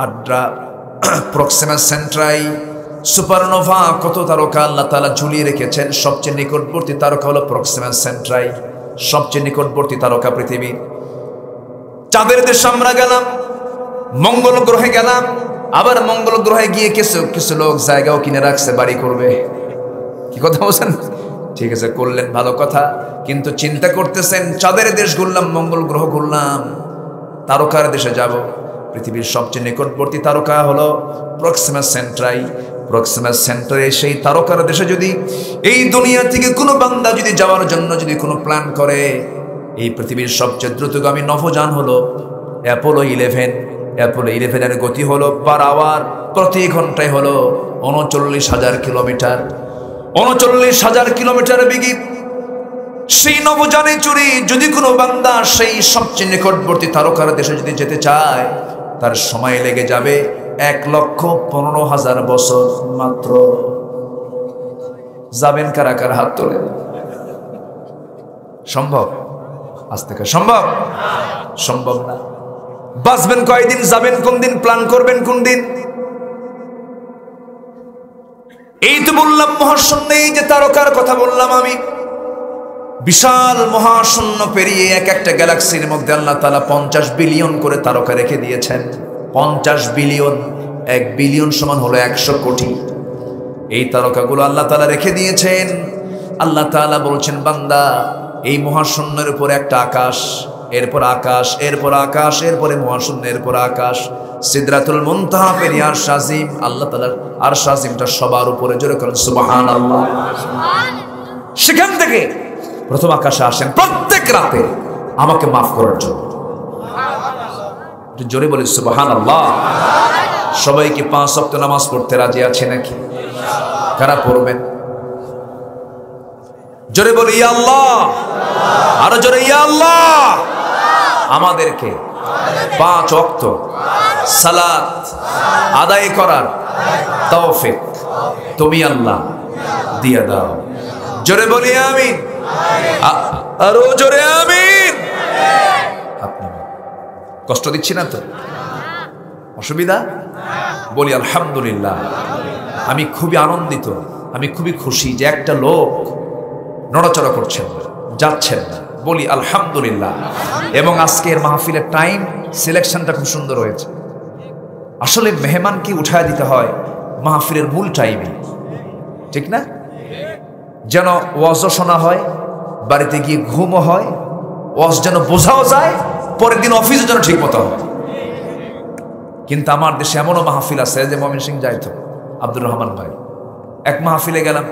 আড্রা, প্রক্সিমা সেন্ট্রাই, সুপারনোভা, কত তারকা আল্লাহ তাআলা ঝুলিয়ে রেখেছেন। সবচেয়ে নিকটবর্তী তারকা হলো প্রক্সিমা সেন্ট্রাই, সবচেয়ে নিকটবর্তী তারকা পৃথিবীর। চাঁদের দেশে আমরা গেলাম, মঙ্গল গ্রহে গেলাম, আবার মঙ্গল গ্রহে গিয়ে কিছু লোক জায়গাও কিনে রাখছে, বাড়ি করবে। কি কথা বলছেন? ঠিক আছে, করলেন, ভালো কথা। কিন্তু চিন্তা করতেছেন চাঁদের দেশ ঘুরলাম, মঙ্গল গ্রহ ঘুরলাম, তারকার দেশে যাব। পৃথিবীর সবচেয়ে নিকটবর্তী তারকা হলো প্রক্সিমা সেন্ট্রাই। প্রক্সিমা সেন্টারে সেই তারকার দেশে যদি এই দুনিয়া থেকে কোনো বান্দা যদি যাওয়ার জন্য যদি কোনো প্ল্যান করে, এই পৃথিবীর সবচেয়ে দ্রুতগামী নভোযান হলো অ্যাপোলো 11। অ্যাপোলো 11-এর গতি হলো পার আওয়ার, প্রতি ঘন্টায় হলো 39,000 কিলোমিটার। 39,000 কিলোমিটার বেগে সেই নভোযানে চড়ে যদি কোনো বান্দা সেই সবচেয়ে নিকটবর্তী তারকার দেশে যদি যেতে চায়, তার সময় লেগে যাবে 1,15,000 বছর মাত্র। যাবেন কারা কারা? হাত তোলেন। সম্ভব? আজ থেকে সম্ভব? সম্ভব না। বাঁচবেন কয়দিন, যাবেন কোন দিন, প্ল্যান করবেন কোন দিন? এই তো বললাম মহাশূন্য, এই যে তারকার কথা বললাম আমি, বিশাল মহাশূন্য পেরিয়ে এক একটা গ্যালাক্সির মধ্যে আল্লাহ তাআলা 50 বিলিয়ন করে তারকা রেখে দিয়েছেন। 50 বিলিয়ন, 1 বিলিয়ন সমান হলো 100 কোটি। এই তারকাগুলো আল্লাহ তাআলা রেখে দিয়েছেন। আল্লাহ তাআলা বলছেন, বান্দা এই মহাশূন্যের উপর একটা আকাশ, এরপর আকাশ, এরপর আকাশ, এরপরে মহাশূন্য, এরপর আকাশ, সিদরাতুল মুনতাহা পেরিয়ে আরশ আজিম। আল্লাহ তাআলার আরশ আজিমটা সবার উপরে, জোরে করেন সুবহানাল্লাহ। সেখান থেকে প্রথম আকাশে আসেন প্রত্যেক রাতে আমাকে মাফ করার জন্য। জোরে বলি সুবহানাল্লাহ। সবাইকে 5 ওয়াক্ত নামাজ পড়তে রাজি আছে নাকি? কারা পড়বেন? জোরে বলি ইয়া আল্লাহ, আরো জোরে ইয়া আল্লাহ। আমাদেরকে 5 ওয়াক্ত সালাত আদায় করার তৌফিক তুমি আল্লাহ দিয়ে দাও। জোরে বলি আমিন, আরো জোরে আমিন। কষ্ট দিচ্ছি না তো? অসুবিধা? বলি আলহামদুলিল্লাহ। আমি খুবই আনন্দিত, আমি খুবই খুশি যে একটা লোক নড়াচড়া করছেন না, যাচ্ছেন না। বলি আলহামদুলিল্লাহ। এবং আজকের মাহফিলের টাইম সিলেকশনটা খুব সুন্দর হয়েছে। আসলে মেহমানকে উঠায় দিতে হয় মাহফিলের মূল টাইমে, ঠিক না? যেন ওয়াজও শোনা হয়, বাড়িতে গিয়ে ঘুমও হয়, ওয়াজ যেন বোঝাও যায়, পরের দিন অফিসে যেন ঠিক মতো হয়। কিন্তু আমার দেশে এমনও মাহফিল আছে, যে ময়মন সিং যাইতো আব্দুর রহমান ভাই, এক মাহফিলে গেলাম,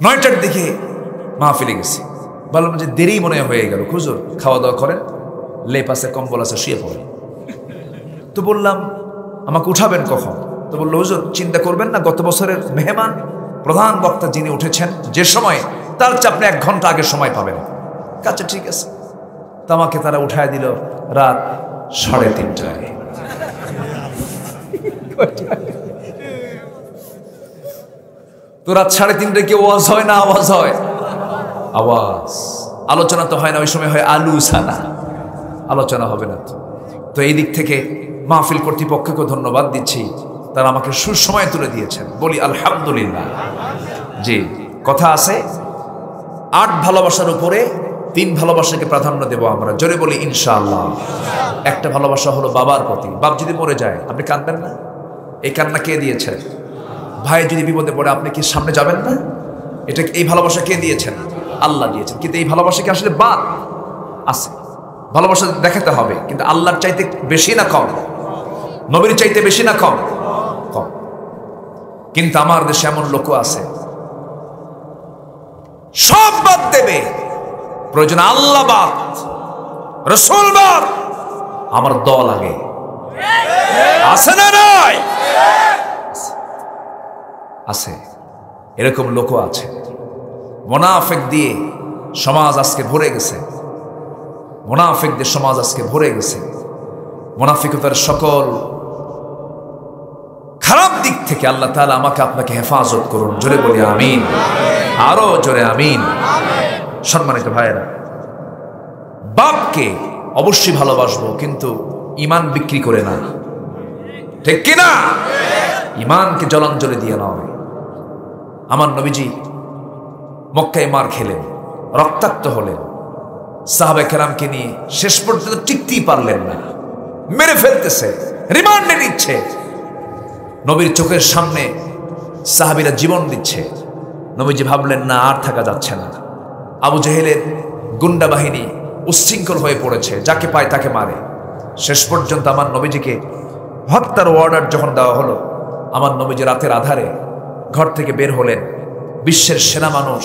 9টার দিকে মাহফিলে গেছি। বললাম যে দেরি মনে হয়ে গেল, হুজুর খাওয়া দাওয়া করেন, লেপ আছে, কম্বল আছে, শুয়ে পড়ে। তো বললাম আমাকে উঠাবেন কখন? তো বললো হুজুর চিন্তা করবেন না, গত বছরের মেহমান প্রধান বক্তা যিনি উঠেছেন যে সময়, তার চেয়ে আপনি 1 ঘন্টা আগে সময় পাবেন। আচ্ছা ঠিক আছে। তো আমাকে তারা উঠায় দিল রাত 3:30টায়। তো রাত 3:30টায় কি ওয়াজ হয় না আওয়াজ হয়? আওয়াজ। আলোচনা তো হয় না, ওই সময় হয় আলু সানা, আলোচনা হবে না। তো এই দিক থেকে মাহফিল কর্তৃপক্ষকে ধন্যবাদ দিচ্ছি, তারা আমাকে সুসময় তুলে দিয়েছেন। বলি আলহামদুলিল্লাহ। জি, কথা আছে 8 ভালোবাসার উপরে 3 ভালোবাসাকে প্রাধান্য দেব আমরা। জোরে বলি ইনশাআল্লাহ। একটা ভালোবাসা হলো বাবার প্রতি। বাপ যদি মরে যায় আপনি কাঁদবেন না? এই কান্না কে দিয়েছেন? ভাই যদি বিপদে পড়ে আপনি কি সামনে যাবেন না? এটা এই ভালোবাসা কে দিয়েছেন? আল্লাহ দিয়েছেন। কিন্তু এই ভালোবাসা কি আসলে বাদ আছে? ভালোবাসা দেখাতে হবে, কিন্তু আল্লাহর চাইতে বেশি না কম? নবীর চাইতে বেশি না কম? কম। কিন্তু আমার দেশে এমন লোক আছে সব বাদ দেবে, প্রয়োজন আল্লাহ বাদ, রাসূল বাদ, আমার দল আগে। আছে না নাই? আছে। এরকম লোক আছে। মুনাফিক দিয়ে সমাজ আজকে ভরে গেছে, মুনাফিকদের সমাজ আজকে ভরে গেছে। মুনাফিকতার সকল খারাপ দিক থেকে আল্লাহ তাআলা আমাকে আপনাকে হেফাজত করুন। জোরে বলি আমিন, আরো জোরে আমিন। সম্মানিত ভাইয়েরা, বাপকে অবশ্যই ভালোবাসবো, কিন্তু ঈমান বিক্রি করে না, ঠিক কিনা? ঈমানকে জলাঞ্জলি দিয়ে নয়। আমার নবীজি মক্কায় মার খেলেন, রক্তাক্ত হলেন, সাহাবায়ে কেরামকে নিয়ে শেষ পর্যন্ত টিকতেই পারলেন না, মেরে ফেলতেছে, রিমান্ডে নিচ্ছে। নবীর চোখের সামনে সাহাবীরা জীবন দিচ্ছে। নবীজি ভাবলেন না, আর থাকা যাচ্ছে না। আবু জেহেলের গুন্ডা বাহিনী উচ্ছৃঙ্খল হয়ে পড়েছে, যাকে পায় তাকে মারে। শেষ পর্যন্ত আমার নবীজিকে হত্যার অর্ডার যখন দেওয়া হলো, আমার নবীজি রাতের আধারে ঘর থেকে বের হলেন। বিশ্বের সেনা মানুষ,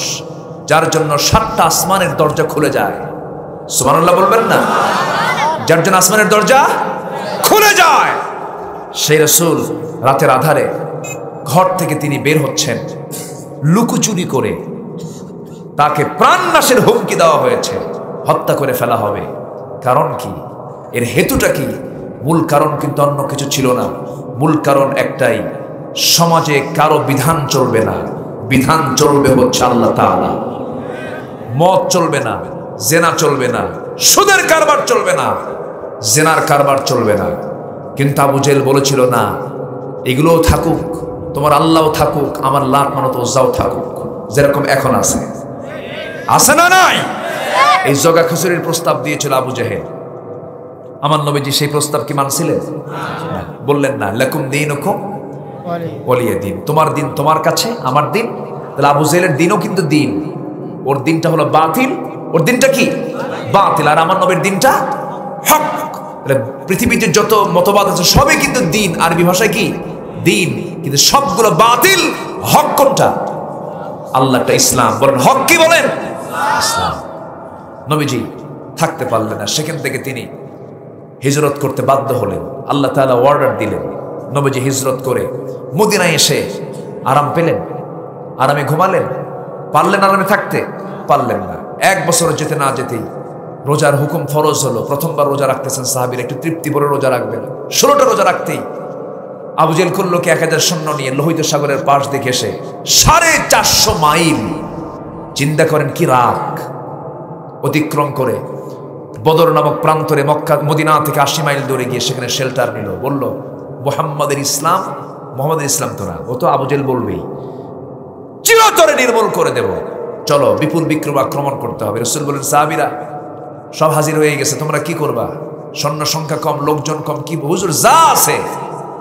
যার জন্য 7টা আসমানের দরজা খুলে যায়, সুবহানাল্লাহ বলবেন না? যার জন্য আসমানের দরজা খুলে যায়, সেই রাসূল রাতের আধারে ঘর থেকে তিনি বের হচ্ছেন, লুকোচুরি করে। তাকে প্রাণনাশের হুমকি দেওয়া হয়েছে, হত্যা করে ফেলা হবে। কারণ কি? এর হেতুটা কি? মূল কারণ কিন্তু অন্য কিছু ছিল না। মূল কারণ একটাই, সমাজে কারো বিধান চলবে না, বিধান চলবে হচ্ছে আল্লাহ তাআলা। মদ চলবে না, জেনা চলবে না, সুদের কারবার চলবে না, জেনার কারবার চলবে না। কিন্তু আবু জেহেল বলেছিল, না, এগুলোও থাকুক, তোমার আল্লাহও থাকুক, আমার লাত মানত ওজ্জাও থাকুক, যেরকম এখন আছে। আছে না নাই? এই জগা খিচুড়ির প্রস্তাব দিয়েছিল আবু জেহেল। আমার নবীজি সেই প্রস্তাব কি মানছিলেন? বললেন না, লাকুম দীনুকুম ওয়ালিয়া দিন, তোমার দিন তোমার কাছে, আমার দিন। তাহলে আবু জেহেলের দিনও কিন্তু দিন, ওর দিনটা হলো বাতিল, ওর দিনটা কি বাতিল, আর আমার নবীর দিনটা হক। পৃথিবীতে যত মতবাদ আছে সবই কিন্তু দিন, আরবি ভাষায় কি দিন, কিন্তু সবগুলো বাতিল। হক কোনটা? আল্লাহটা, ইসলাম। বলেন হক কি? বলেন ইসলাম। নবীজি থাকতে পারলেন না, সেখান থেকে তিনি হিজরত করতে বাধ্য হলেন। আল্লাহ তাআলা অর্ডার দিলেন, নবীজি হিজরত করে মদিনায় এসে আরাম পেলেন, আরামে ঘুমালেন। পারলেন আরামে থাকতে? পারলেন না। 1 বছর যেতে না যেতেই রোজার হুকুম ফরজ হলো। প্রথমবার রোজা রাখতেছেন সাহাবীরা, একটু তৃপ্তি ভরে রোজা রাখবেন। 16টা রোজা রাখতেই আবু জেহেল করলো কি, 1000 সৈন্য নিয়ে লোহিত সাগরের পাশ দেখে এসে 450 মাইল, চিন্তা করেন কি রাগ, অতিক্রম করে বদর নামক প্রান্তরে মক্কা মদিনা থেকে 80 মাইল দূরে গিয়ে সেখানে শেল্টার নিল। বলল, মোহাম্মদের ইসলাম তো না, ও তো আবু জেহেল বলবেই, চিরতরে নির্মূল করে দেব, চলো বিপুল বিক্রম আক্রমণ করতে হবে। রাসূল বলেন, সাহাবীরা সব হাজির হয়ে গেছে, তোমরা কি করবা? সৈন্য সংখ্যা কম, লোকজন কম, কি হুজুর যা আছে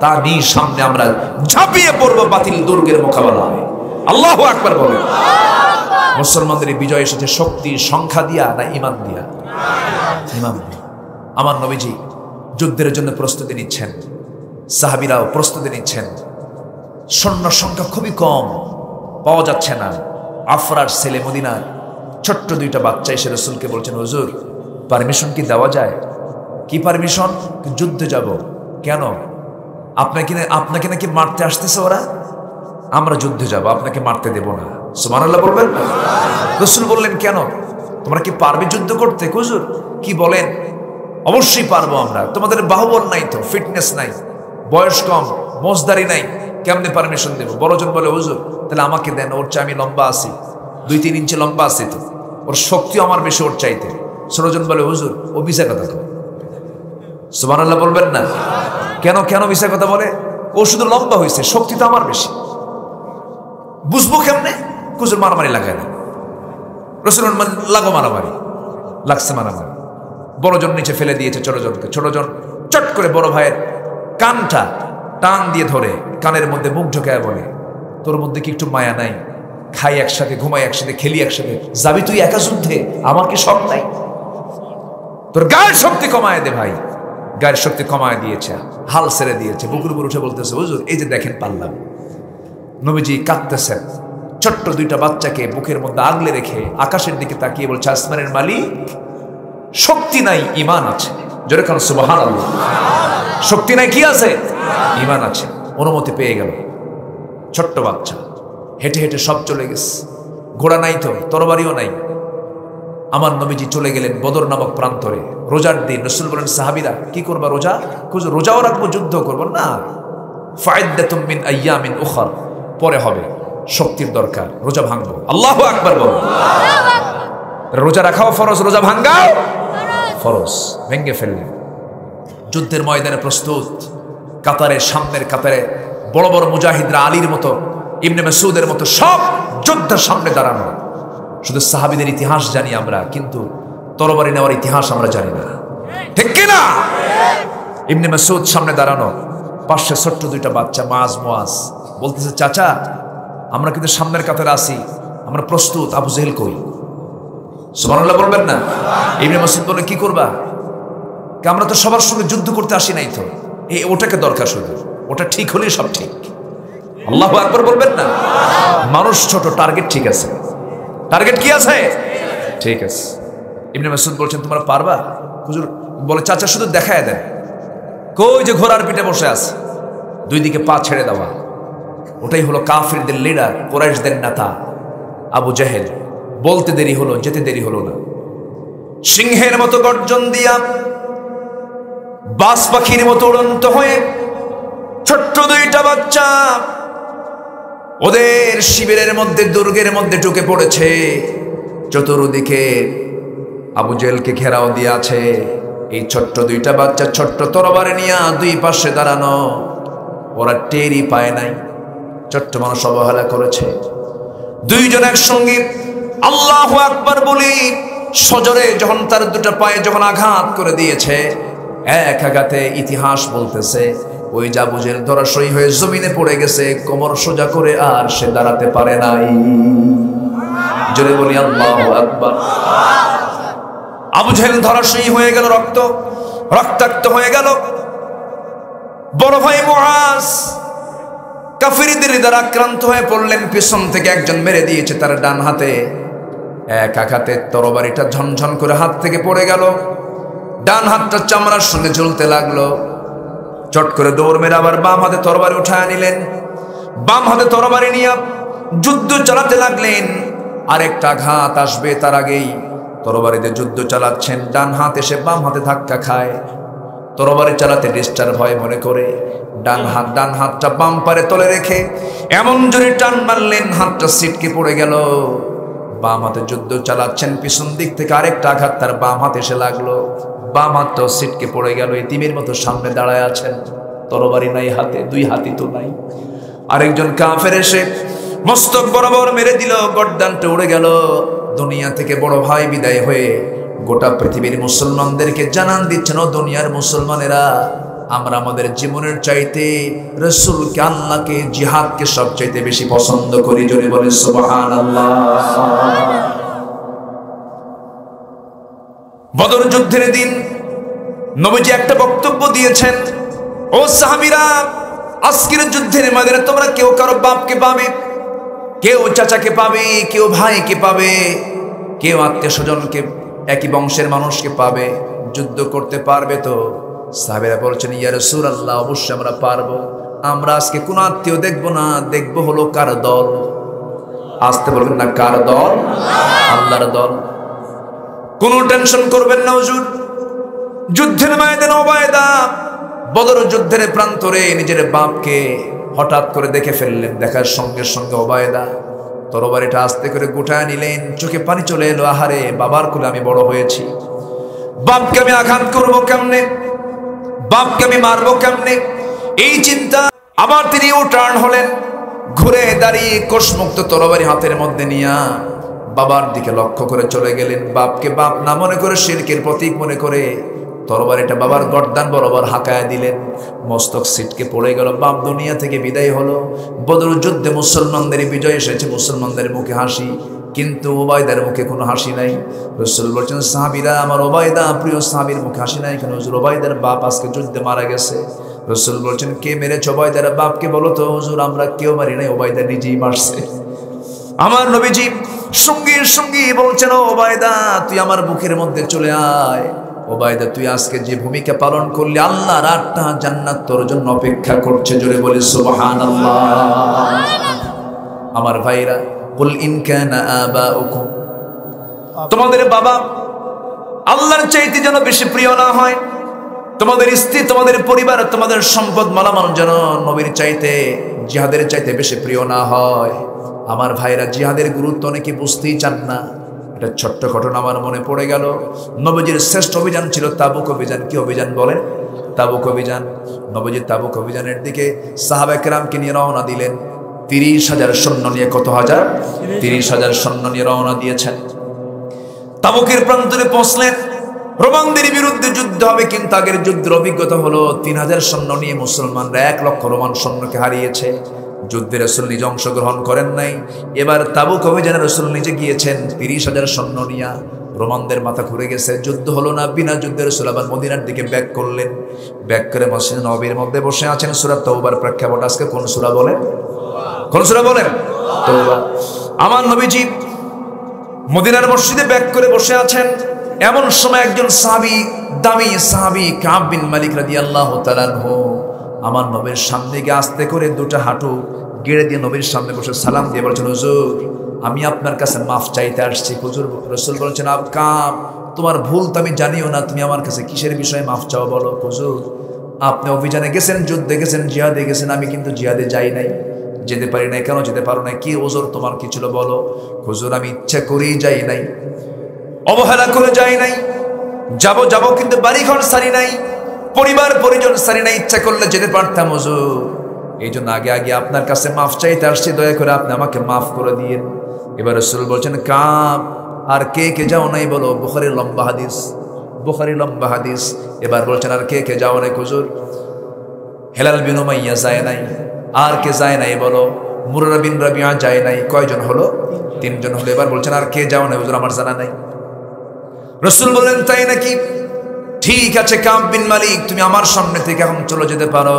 তা নিয়ে সামনে আমরা ঝাঁপিয়ে পড়বো বাতিল দুর্গের মোকাবেলায়। আল্লাহু আকবার বলেন। মুসলমানদের বিজয় এসেছে শক্তি সংখ্যা দিয়া না ঈমান দিয়া? ঈমান দিয়া। আমার নবীজি যুদ্ধের জন্য প্রস্তুতি নিচ্ছেন, সাহাবীরাও প্রস্তুতি নিচ্ছেন। সৈন্য সংখ্যা খুবই কম, পাওয়া যাচ্ছে না। আফরার ছেলে মদিনার ছোট্ট 2টা বাচ্চা এসে রাসূলকে বলছেন, হুজুর পারমিশন কি দেওয়া যায়? কি পারমিশন? যুদ্ধে যাব। কেন? আপনাকে নাকি মারতে আসতেছে ওরা? আমরা যুদ্ধে যাব, আপনাকে মারতে দেব না। সুবহানাল্লাহ বলবেন না? রাসূল বললেন, কেন? তোমরা কি পারবে যুদ্ধ করতে? হুজুর কি বলেন, অবশ্যই পারবো আমরা। তোমাদের বাহুবল নাই তো, ফিটনেস নাই, বয়স কম, মোজদারি নাই, কেমনে পারমিশন দেব? বড়জন বলে, হুজুর তাহলে আমাকে দেন, ওর চেয়ে আমি লম্বা আছি, 2-3 ইঞ্চি লম্বা আছি তো, ওর শক্তিও আমার বেশি ওর চাইতে। ছোটজন বলে, হুজুর ও মিছা কথা তো। সুবহানাল্লাহ বলবেন না? কেন মিছা কথা বলে? ও শুধু লম্বা হয়েছে, শক্তি তো আমার বেশি। বুঝবো কেমনে? হুজুর মারামারি লাগায় না। রাসূল লাগো মারামারি, লাগছে মারামারি। বড়জন নিচে ফেলে দিয়েছে ছোটজনকে। ছোটজন চট করে বড় ভাইয়ের কানটা টান দিয়ে ধরে কানের মধ্যে মুখ ঢোকায় বলে, তোর মধ্যে কি একটু মায়া নাই? খাই একসাথে, ঘুমাই একসাথে, খেলি একসাথে, যাবি তুই একা যুদ্ধে? আমার কি শখ নাই? তোর গায়ের শক্তি কমায় দে ভাই। গায়ের শক্তি কমায় দিয়েছে, হাল ছেড়ে দিয়েছে, বুকুর উপর উঠে বলতেছে, হুজুর এই যে দেখেন পারলাম। নবীজি কাঁদতেছেন, ছোট্ট 2টা বাচ্চাকে বুকের মধ্যে আগলে রেখে আকাশের দিকে তাকিয়ে বলছে, আসমানের মালিক, শক্তি নাই ঈমান আছে। জোরে কান সুবহানাল্লাহ। শক্তি নাই, কি আছে? ঈমান আছে। অনুমতি পেয়ে গেল। ছোট্ট বাচ্চা হেঁটে হেঁটে সব চলে গেছে। ঘোড়া নাই তো, তরবারিও নাই। আমার নবীজি চলে গেলেন বদর নামক প্রান্তরে। রোজার দিন। রাসূল বলেন, সাহাবীরা কি করবা? রোজা? রোজাও রাখবো, যুদ্ধ করবো না? ফাইদ্দাতুম মিন আইয়ামিন উখর, পরে হবে, শক্তির দরকার, রোজা ভাঙবো। আল্লাহু আকবার বলো। রোজা রাখাও ফরজ, রোজা ভাঙ্গাও ফরজ। ভেঙ্গে ফেললেন। যুদ্ধের ময়দানে প্রস্তুত। কাতারে, সামনের কাতারে বড় বড় মুজাহিদরা, আলীর মতো, ইবনে মাসউদের মতো সব যোদ্ধার সামনে দাঁড়ানো। শুধু সাহাবীদের ইতিহাস জানি আমরা, কিন্তু তরবারি নেওয়ার ইতিহাস আমরা জানি না, ঠিক কিনা? ইবনে মাসউদ সামনে দাঁড়ানো, পাশে ছোট্ট 2টা বাচ্চা, মুআজ বলতেছে, চাচা আমরা কিন্তু সামনের কাতারে আছি, আমরা প্রস্তুত, আবু জেহেল কই? সুবহানাল্লাহ বলবেন না? ইবনে মাসউদ বলে, কি করবা? আমরা তো সবার সঙ্গে যুদ্ধ করতে আসি নাই তো, ওটাকে দরকার, শুধু ওটা ঠিক হলেই সব ঠিক। আল্লাহু আকবার বলবেন না? মানুষ ছোট, টার্গেট ঠিক আছে। টার্গেট কি আছে? ঠিক আছে। ইবনে মাসউদ বলছেন, তোমরা পারবা? হুজুর বলে, চাচা শুধু দেখায় দেন। কই যে ঘোড়ার পিঠে বসে আছে, 2 দিকে পা ছেড়ে দেওয়া, ওটাই হলো কাফিরদের লিডার, কুরাইশদের নেতা আবু জেহেল। বলতে দেরি হলো, যেতে দেরি হলো না। সিংহের মতো গর্জন দিয়া, বাজ পাখির মতো উড়ন্ত হয়ে ছোট্ট 2টা বাচ্চা ওদের শিবিরের মধ্যে, দুর্গের মধ্যে ঢুকে পড়েছে। চতুর্দিকে আবু জেহেলকে ঘেরাও দিয়ে আছে। এই ছোট্ট দুইটা বাচ্চা ছোট্ট তরবারি নিয়ে দুই পাশে দাঁড়ানো, ওরা টেরই পায় নাই ছোট্ট মানুষ অবহেলা করেছে। দুইজন একসঙ্গে আল্লাহু আকবার বলি সজোরে যখন তার দুটো পায়ে যখন আঘাত করে দিয়েছে, এক আঘাতে ইতিহাস বলতেছে ওই আবু জেহেল ধরাশয়ী হয়ে জমিনে পড়ে গেছে, কোমর সোজা করে আর সে দাঁড়াতে পারে নাই। জোরে বলি আল্লাহু আকবার। আবু জেহেল ধরাশয়ী হয়ে গেল, রক্তাক্ত হয়ে গেল। বড় ভাই মুআজ কাফিরদের দ্বারা আক্রান্ত হয়ে পড়লেন, পিছন থেকে একজন মেরে দিয়েছে তার ডান হাতে। এক আঘাতে তরবারিটা ঝনঝন করে হাত থেকে পড়ে গেল, ডান হাতটা চামড়ার সঙ্গে ঝুলতে লাগলো। চট করে দৌড় মেরে আবার বাম হাতে তরবারি উঠায় নিলেন, বাম হাতে তরবারি নিয়ে যুদ্ধ চালাতে লাগলেন। আরেকটা আঘাত আসবে তার আগেই তরবারিতে যুদ্ধ চালাচ্ছেন, ডান হাত এসে বাম হাতে ধাক্কা খায়। তরবারি চালাতে ডিস্টার্ব হয় মনে করে ডান হাতটা বাম পারে তলে রেখে এমন জোরে টান মারলেন, হাতটা ছিটকে পড়ে গেল। বাম হাতে যুদ্ধ চালাচ্ছেন, পিছন দিক থেকে আরেকটা আঘাত তার বাম হাতে এসে লাগলো, বাম হাতটাও ছিটকে পড়ে গেল। এতিমের মতো সামনে দাঁড়ায় আছেন, তরবারি নাই হাতে, দুই হাতই তো নাই। আরেকজন কাফের এসে মস্তক বরাবর মেরে দিল, গর্দানটা উড়ে গেল। দুনিয়া থেকে বড় ভাই বিদায় হয়ে গোটা পৃথিবীর মুসলমানদেরকে জানান দিচ্ছেন, ও দুনিয়ার মুসলমানেরা, আমরা আমাদের জীবনের চাইতে রাসূলকে, আল্লাহকে, জিহাদকে সবচাইতে বেশি পছন্দ করি। জোরে বলে সুবহানাল্লাহ। বদর যুদ্ধের দিন নবীজি একটা বক্তব্য দিয়েছেন, ও সাহাবীরা, আজকের যুদ্ধের ময়দানে তোমরা কেউ কারো বাপকে পাবে, কেউ চাচাকে পাবে, কেউ ভাইকে পাবে, কেউ আত্মীয় স্বজনকে, একই বংশের মানুষকে পাবে। যুদ্ধ করতে পারবে তো? সাহাবীরা বলছেন, ইয়া রাসূলুল্লাহ, অবশ্যই আমরা পারবো। আমরা আজকে কোন আত্মীয় দেখবো না, দেখবো হলো কার দল। আসতে বলবেন না, কার দল? আল্লাহর দল। কোনো টেনশন করবেন না হুজুর। যুদ্ধের ময়দানে ওবায়দা বদর যুদ্ধের প্রান্তরে নিজের বাপকে হঠাৎ করে দেখে ফেললেন। দেখার সঙ্গে সঙ্গে ওবায়দা তরবারিটা আস্তে করে গুটায় নিলেন, চোখে পানি চলে এলো। আহারে, বাবার কোলে আমি বড় হয়েছি, বাপকে আমি আঘাত করবো কেমনে, বাপকে আমি মারবো কেমনে, এই চিন্তা। আবার তিনি টার্ন হলেন, ঘুরে দাঁড়িয়ে কোষমুক্ত তরবারি হাতের মধ্যে নিয়ে বাবার দিকে লক্ষ্য করে চলে গেলেন। বাপকে বাপ না মনে করে, শিরকের প্রতীক মনে করে তরবারিটা বাবার গর্দান বরাবর হাঁকায় দিলেন। মস্তক ছিটকে পড়ে গেল, বাপ দুনিয়া থেকে বিদায় হলো। বদর যুদ্ধে মুসলমানদের বিজয় এসেছে, মুসলমানদের মুখে হাসি, কিন্তু ওবায়দার মুখে কোনো হাসি নাই। রাসূল বলছেন, সাহাবীরা, আমার ওবায়দা প্রিয় সাহাবীর মুখে হাসি নাই কেন? হুজুর, ওবায়দার বাপ আজকে যুদ্ধে মারা গেছে। রাসূল বলছেন, কে মেরেছে ওবায়দার বাপকে? বলো তো। হুজুর, আমরা কেউ মারি নাই, ওবায়দা নিজেই মারছে। আমার নবীজি সঙ্গে সঙ্গে বলছেন, ও ওবায়দা, তুই আমার বুকের মধ্যে চলে আয়। ওবায়দা, তুই আজকে যে ভূমিকা পালন করলি, আল্লাহর 8টা জান্নাত তোর জন্য অপেক্ষা করছে। জোরে বলি সুবহানাল্লাহ। আমার ভাইরা, কুল ইন কানা আবাউকুম, তোমাদের বাবা আল্লাহর চাইতে যেন বেশি প্রিয় না হয়, তোমাদের স্ত্রী, তোমাদের পরিবার, তোমাদের সম্পদ মালামাল যেন নবীর চাইতে, জিহাদের চাইতে বেশি প্রিয় না হয়। আমার ভাইরা, জিহাদের গুরুত্ব অনেকে বুঝতেই চান না। এটা ছোট্ট ঘটনা আমার মনে পড়ে গেল। নবীজির শ্রেষ্ঠ অভিযান ছিল তাবুক অভিযান। কি অভিযান বলেন? তাবুক অভিযান। নবীজি তাবুক অভিযানের দিকে সাহাবা কেরামকে নিয়ে রওনা দিলেন। 30,000 সৈন্য নিয়ে। কত হাজার? 30,000 সৈন্য নিয়ে রওনা দিয়েছেন। তাবুকের প্রান্তরে পৌঁছলেন। রোমানদের বিরুদ্ধে যুদ্ধ হবে, কিন্তু আগের যুদ্ধের অভিজ্ঞতা হলো 3000 সৈন্য নিয়ে মুসলমানরা 1 লক্ষ রোমান সৈন্যকে হারিয়েছে। যুদ্ধে রাসূল নিজে অংশগ্রহণ করেন নাই। এবার তাবুক অভিযানে রাসূল নিজে গিয়েছেন 30,000 সৈন্য নিয়ে। রোমানদের মাথা ঘুরে গেছে, যুদ্ধ হলো না। বিনা যুদ্ধে রাসূল আবার মদিনার দিকে ব্যাক করলেন। ব্যাক করে মসজিদ নববীর মধ্যে বসে আছেন। সূরা তাওবার প্রেক্ষাপট আজকে কোন সূরা বলেন? কোন সূরা বলেন? তাওবা। আমার নবীজি মদিনার মসজিদে ব্যাক করে বসে আছেন। এমন সময় একজন সাহাবী, দামি সাহাবী কাব বিন মালিক রাদিয়াল্লাহু তাআলা আনহু আমার নবীর সামনে গিয়ে আস্তে করে 2টা হাঁটু গেড়ে দিয়ে নবীর সামনে বসে সালাম দিয়ে বলছেন, হুজুর, আমি আপনার কাছে মাফ চাইতে আসছি। হুজুর, রাসূল বলছেন, কাব, তোমার ভুল তো আমি জানিও না, তুমি আমার কাছে কিসের বিষয়ে মাফ চাও বলো? হুজুর, আপনি অভিযানে গেছেন, যুদ্ধে গেছেন, জিহাদে গেছেন, আমি কিন্তু জিহাদে যাই নাই, যেতে পারি নাই। কেন যেতে পারো না? কি ওজোর তোমার কি ছিল বলো? হুজুর, আমি ইচ্ছা করেই যাই নাই, অবহেলা করে যাই নাই। যাব কিন্তু বাড়িঘর সারি নাই, পরিবার পরিজন সারি নাই, ইচ্ছা করলে যেতে পারতাম হুজুর। এই জন্য আগে আপনার কাছে মাফ চাইতে আসছি, দয়া করে আপনি আমাকে মাফ করে দিয়েন। এবার রাসূল বলছেন, কাব আর কে কে যাও নাই বলো। বুখারীর লম্বা হাদিস। এবার বলছেন, আর কে কে যাও নাই হুজুর? হেলাল বিন উমাইয়া যায় নাই। আর কে যায় নাই বলো? মুরারা বিন রাবিয়া যায় নাই। কয়জন হলো? 3 জন হলো। এবার বলছেন, আর কে যাও নাই হুজুর? আমার জানা নাই। রাসূল বললেন, তাই নাকি? ঠিক আছে কাব বিন মালিক, তুমি আমার সামনে থেকে এখন চলে যেতে পারো।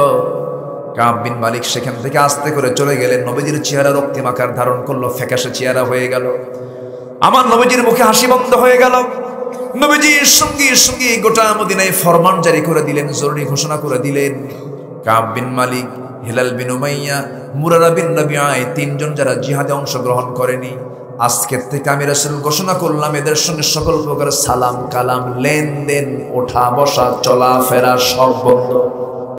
কাব বিন মালিক সেখান থেকে আস্তে করে চলে গেলেন। নবীজির চেহারা রক্তিম আকার ধারণ করলো, ফ্যাকাশে চেহারা হয়ে গেল। আমার নবীজির মুখে হাসি বন্ধ হয়ে গেল। নবীজির সঙ্গে গোটা মদিনায় ফরমান জারি করে দিলেন, জরুরি ঘোষণা করে দিলেন, কাব বিন মালিক, হিলাল বিন উমাইয়া, মুরারা বিন রাবিয়া, 3 জন যারা জিহাদে অংশগ্রহণ করেনি, আজকের থেকে আমি রাসূল ঘোষণা করলাম এদের সঙ্গে সকল প্রকার সালাম কালাম লেনদেন ওঠা বসা চলাফেরা সব বন্ধ।